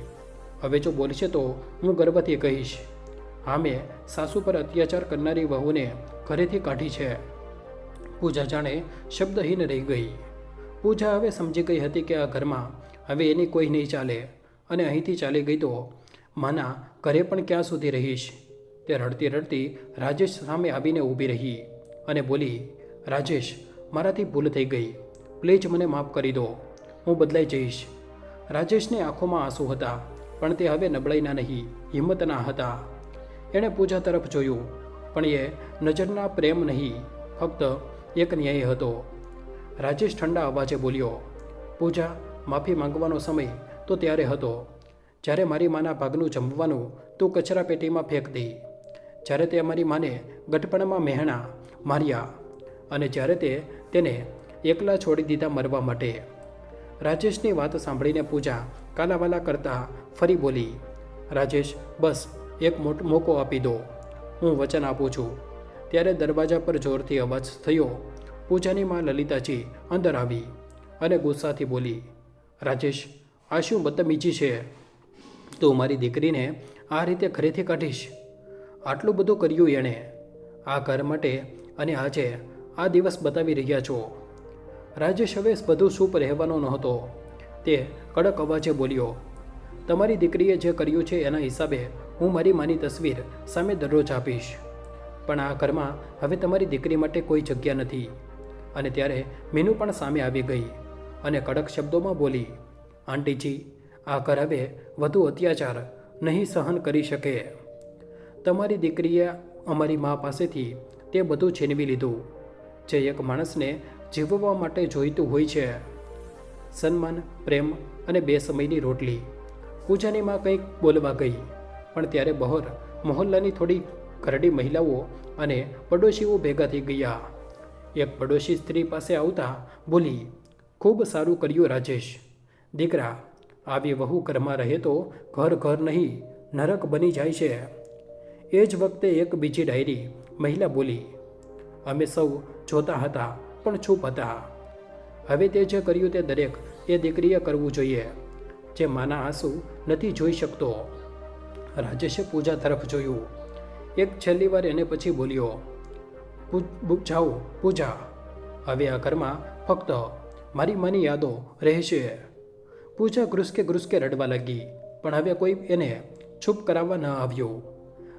હવે જો બોલશે તો હું ગર્વથી કહીશ, હા મેં સાસુ પર અત્યાચાર કરનારી વહુને ઘરેથી કાઢી છે. પૂજા જાણે શબ્દહીન રહી ગઈ. પૂજા હવે સમજી ગઈ હતી કે આ ઘરમાં હવે એની કોઈ નહીં ચાલે, અને અહીંથી ચાલી ગઈ તો માના ઘરે પણ ક્યાં સુધી રહીશ. તે રડતી રડતી રાજેશ સામે આવીને ઊભી રહી અને બોલી, રાજેશ, મારાથી ભૂલ થઈ ગઈ, પ્લીઝ મને માફ કરી દો, હું બદલાઈ જઈશ. રાજેશની આંખોમાં આંસુ હતા, પણ તે હવે નબળાઈના નહીં, હિંમતના હતા. એણે પૂજા તરફ જોયું, પણ એ નજરના પ્રેમ નહીં, ફક્ત એક ન્યાય હતો. રાજેશ ઠંડા અવાજે બોલ્યો, પૂજા, માફી માંગવાનો સમય તો ત્યારે હતો જ્યારે મારી માના ભાગનું જમવાનું તું કચરા પેટીમાં ફેંક દઈ, જ્યારે તે અમારી માને ગટપણમાં મહેણા માર્યા, અને જ્યારે તેને એકલા છોડી દીધા મરવા માટે. રાજેશની વાત સાંભળીને પૂજા કાલાવાલા કરતા ફરી બોલી, રાજેશ, બસ એક મોકો આપી દો, હું વચન આપું છું. ત્યારે દરવાજા પર જોરથી અવાજ થયો. પૂજાની માં લલિતાજી અંદર આવી અને ગુસ્સાથી બોલી, રાજેશ, આ શું બદતમીજી છે? તું મારી દીકરીને આ રીતે ઘરેથી કાઢીશ? આટલું બધું કર્યું એણે આ ઘર માટે, અને આજે આ દિવસ બતાવી રહ્યા છો. રાજેશ હવે બધું ચૂપ રહેવાનો નહોતો. તે કડક અવાજે બોલ્યો, તમારી દીકરીએ જે કર્યું છે એના હિસાબે હું મારી માની તસવીર સામે દરરોજ આપીશ, પણ આ ઘરમાં હવે તમારી દીકરી માટે કોઈ જગ્યા નથી. અને ત્યારે મીનુ પણ સામે આવી ગઈ અને કડક શબ્દોમાં બોલી, આંટીજી, આ ઘર હવે વધુ અત્યાચાર નહીં સહન કરી શકે. તમારી દીકરીએ અમારી મા પાસેથી તે બધું છીનવી લીધું જે એક માણસને જીવવા માટે જોઈતું હોય છે, સન્માન, પ્રેમ અને બે સમયની રોટલી. પૂજાની માં કંઈક બોલવા ગઈ, પણ ત્યારે બહાર મહોલ્લાની થોડી ઘરડી મહિલાઓ અને પડોશીઓ ભેગા થઈ ગયા. એક પડોશી સ્ત્રી પાસે આવતા બોલી, ખૂબ સારું કર્યું રાજેશ, દીકરા, આવી વહુ ઘરમાં રહે તો ઘર નહીં નરક બની જાય છે. એ જ વખતે એક બીજી ડાયરી મહિલા બોલી, અમે સૌ જોતા હતા પણ ચૂપ હતા. હવે તે જે કર્યું તે દરેક એ દીકરીએ કરવું જોઈએ જે માના આંસુ નથી જોઈ શકતો. રાજેશે પૂજા તરફ જોયું. એક છેલ્લી વાર એને પછી બોલ્યો, જાઓ પૂજા, હવે આ ઘરમાં ફક્ત મારી માની યાદો રહેશે. પૂજા ગ્રુસકે રડવા લાગી, પણ હવે કોઈ એને ચૂપ કરાવવા ન આવ્યું.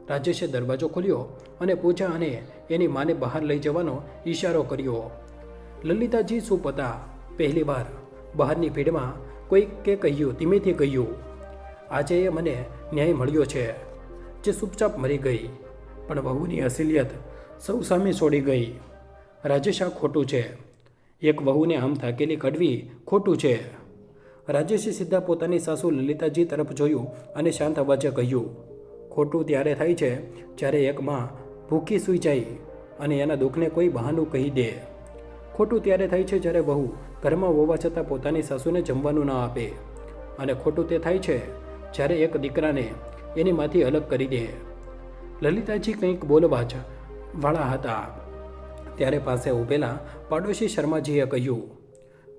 રાજેશે દરવાજો ખોલ્યો અને પૂજા અને એની માને બહાર લઈ જવાનો ઈશારો કર્યો. લલિતાજી ચૂપ હતા. પહેલી વાર બહારની ભીડમાં કોઈકે કહ્યું, ધીમેથી કહ્યું, આજે એ મને ન્યાય મળ્યો છે, જે ચૂપચાપ મરી ગઈ, પણ વહુની અસલિયત સૌ સામે છોડી ગઈ. રાજેશ, આ ખોટું છે. એક વહુને આમ થાકેલી કાઢવી ખોટું છે. રાજેશે સીધા પોતાની સાસુ લલિતાજી તરફ જોયું અને શાંત અવાજે કહ્યું, ખોટું ત્યારે થાય છે જ્યારે એક માં ભૂખી સૂઈ જાય અને એના દુઃખને કોઈ બહાનું કહી દે. ખોટું ત્યારે થાય છે જ્યારે વહુ ઘરમાં હોવા છતાં પોતાની સાસુને જમવાનું ન આપે. અને ખોટું તે થાય છે જ્યારે એક દીકરાને એની માંથી અલગ કરી દે. લલિતાજી કંઈક બોલવા જ વાળા હતા ત્યારે પાસે ઊભેલા પાડોશી શર્માજીએ કહ્યું,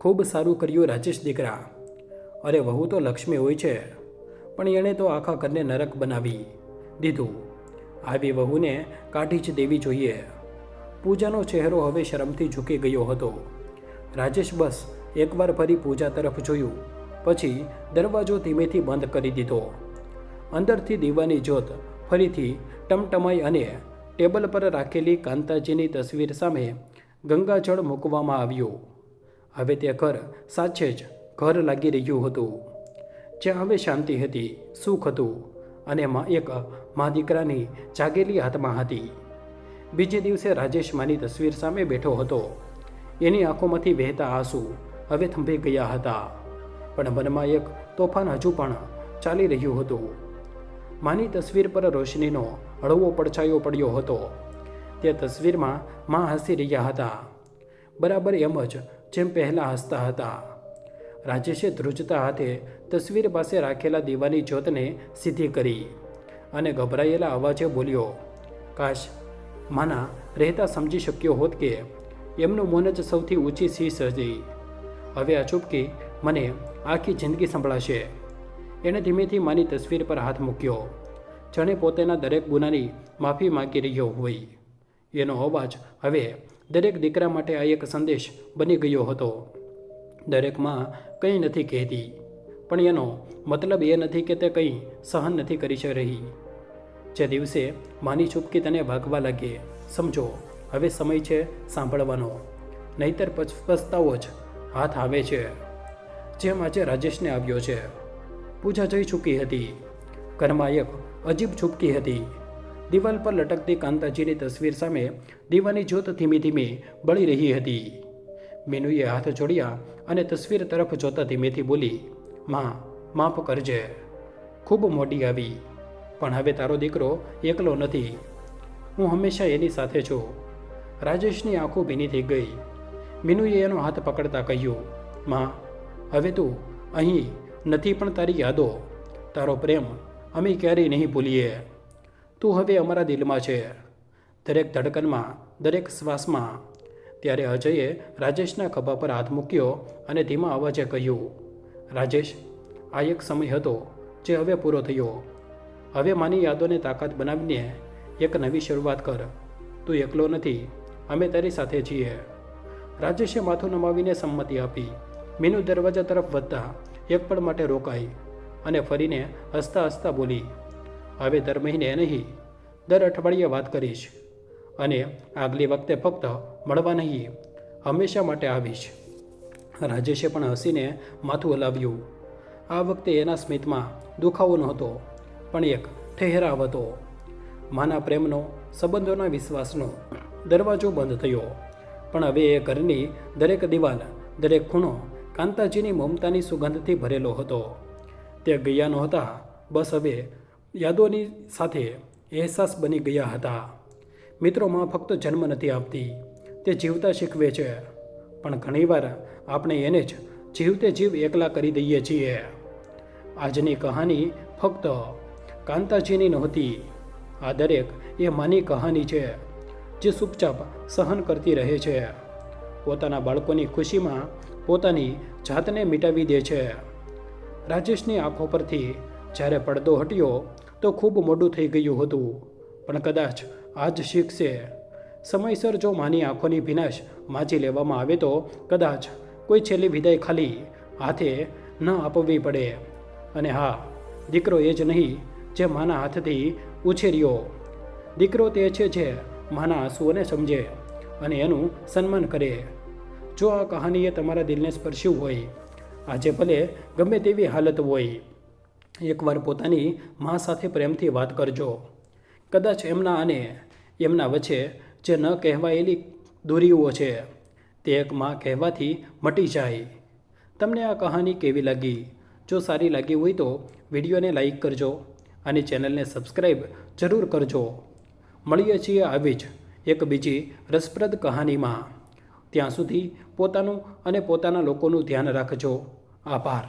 ખૂબ સારું કર્યું રાજેશ દીકરા. અરે વહુ તો લક્ષ્મી હોય છે, પણ એણે તો આખા ઘરને નરક બનાવી દીધું. આવી વહુને કાઢી જ દેવી જોઈએ. પૂજાનો ચહેરો હવે શરમથી ઝૂકી ગયો હતો. રાજેશ બસ એકવાર ફરી પૂજા તરફ જોયું, પછી દરવાજો ધીમેથી બંધ કરી દીધો. અંદરથી દીવાની જ્યોત ફરીથી ટમટમાઈ અને ટેબલ પર રાખેલી કાંતાજીની તસવીર સામે ગંગાજળ મૂકવામાં આવ્યું. હવે તે ઘર સાચે જ ઘર લાગી રહ્યું હતું, જ્યાં હવે શાંતિ હતી, સુખ હતું અને એક મા દીકરાની જાગેલી આત્મા હતી. બીજે દિવસે રાજેશ માની તસવીર સામે બેઠો હતો. એની આંખોમાંથી વહેતા આંસુ હવે થંભી ગયા હતા, પણ મનમાં એક તોફાન હજુ પણ ચાલી રહ્યું હતું. માની તસવીર પર રોશનીનો હળવો પડછાયો પડ્યો હતો. તે તસવીરમાં મા હસી રહ્યા હતા, બરાબર એમ જ જેમ પહેલાં હસતા હતા. રાજેશે ધ્રુજતા હાથે તસવીર પાસે રાખેલા દીવાની જ્યોતને સીધી કરી અને ગભરાયેલા અવાજે બોલ્યો, કાશ માના રહેતા સમજી શક્યો હોત કે એમનું મૌન જ સૌથી ઊંચી શીશ હતી. હવે આ ચૂપકી મને આખી જિંદગી સંભળાશે. એણે ધીમેથી માની તસવીર પર હાથ મૂક્યો, જાણે પોતાના દરેક ગુનાની માફી માગી રહ્યો હોય. એનો અવાજ હવે દરેક દીકરા માટે આ એક સંદેશ બની ગયો હતો. દરેક માં કંઈ નથી કહેતી, પણ એનો મતલબ એ નથી કે તે કંઈ સહન નથી કરી રહી. જે દિવસે માની ચૂપકી તને ભાગવા લાગે, સમજો હવે સમય છે સાંભળવાનો, નહીતર પછતાવો જ હાથ આવે છે, જેમ આજે રાજેશને આવ્યો છે. પૂજા જઈ ચૂકી હતી. ઘરમાં એક અજીબ ચૂપકી હતી. દિવાલ પર લટકતી કાંતાજીની તસવીર સામે દીવાની જ્યોત ધીમે ધીમે બળી રહી હતી. મીનુએ હાથ જોડ્યા અને તસવીર તરફ જોતા ધીમેથી બોલી, માં માફ કરજે, ખૂબ મોડી આવી, પણ હવે તારો દીકરો એકલો નથી, હું હંમેશા એની સાથે છું. રાજેશની આંખો ભીની થઈ ગઈ. મીનુએ એનો હાથ પકડતા કહ્યું, માં હવે તું અહીં નથી, પણ તારી યાદો, તારો પ્રેમ અમે ક્યારેય નહીં ભૂલીએ. તું હવે અમારા દિલમાં છે, દરેક ધડકનમાં, દરેક શ્વાસમાં. ત્યારે અજયે રાજેશના ખભા પર હાથ મૂક્યો અને ધીમા અવાજે કહ્યું, રાજેશ, આ એક સમય હતો જે હવે પૂરો થયો. હવે માની યાદોને તાકાત બનાવીને એક નવી શરૂઆત કર. તું એકલો નથી, અમે તારી સાથે છીએ. રાજેશે માથું નમાવીને સંમતિ આપી. મીનુ દરવાજા તરફ વધતા એક પળ માટે રોકાઈ અને ફરીને હસતા હસતા બોલી, હવે દર મહિને નહીં, દર અઠવાડિયે વાત કરીશ, અને આગલી વખતે ફક્ત મળવા નહીં, હંમેશા માટે આવીશ. રાજેશે પણ હસીને માથું હલાવ્યું. આ વખતે એના સ્મિતમાં દુખાવો નહોતો, પણ એક ઠહેરાવ હતો. માના પ્રેમનો, સંબંધોના વિશ્વાસનો દરવાજો બંધ થયો, પણ હવે એ ઘરની દરેક દિવાલ, દરેક ખૂણો કાંતાજીની મમતાની સુગંધથી ભરેલો હતો. તે ગયા નહોતા, બસ હવે યાદોની સાથે અહેસાસ બની ગયા હતા. મિત્રો, માં ફક્ત જન્મ નથી આપતી, તે જીવતા શીખવે છે, પણ ઘણીવાર આપણે એને જ જીવતે જીવ એકલા કરી દઈએ છીએ. આજની કહાની ફક્ત કાંતાજીની નહોતી, આ દરેક એ માની કહાની છે, જે ચૂપચાપ સહન કરતી રહે છે, પોતાના બાળકોની ખુશીમાં પોતાની જાતને મિટાવી દે છે. રાજેશની આંખો પરથી જ્યારે પડદો હટ્યો તો ખૂબ મોડું થઈ ગયું હતું, પણ કદાચ આ જ શીખશે. સમયસર જો માની આંખોની ભીનાશ માજી લેવામાં આવે તો કદાચ કોઈ છેલ્લી વિદાય ખાલી હાથે ન આપવી પડે. અને હા, દીકરો એ જ નહીં જે માના હાથથી ઉછેર્યો. દીકરો તે છે જે માના આંસુઓને સમજે અને એનું સન્માન કરે. જો આ કહાનીએ તમારા દિલને સ્પર્શ્યું હોય, આજે ભલે ગમે તેવી હાલત હોય, એકવાર પોતાની મા સાથે પ્રેમથી વાત કરજો. કદાચ એમના અને એમના વચ્ચે જે ન કહેવાયેલી દૂરીઓ છે, તે એક મા કહેવાથી મટી જાય. તમને આ કહાની કેવી લાગી? જો સારી લાગી હોય તો વિડીયોને લાઈક કરજો અને ચેનલને સબસ્ક્રાઈબ જરૂર કરજો. મળીએ છીએ આવી જ એક બીજી રસપ્રદ કહાનીમાં. ત્યાં સુધી પોતાનું અને પોતાના લોકોનું ધ્યાન રાખજો. આભાર.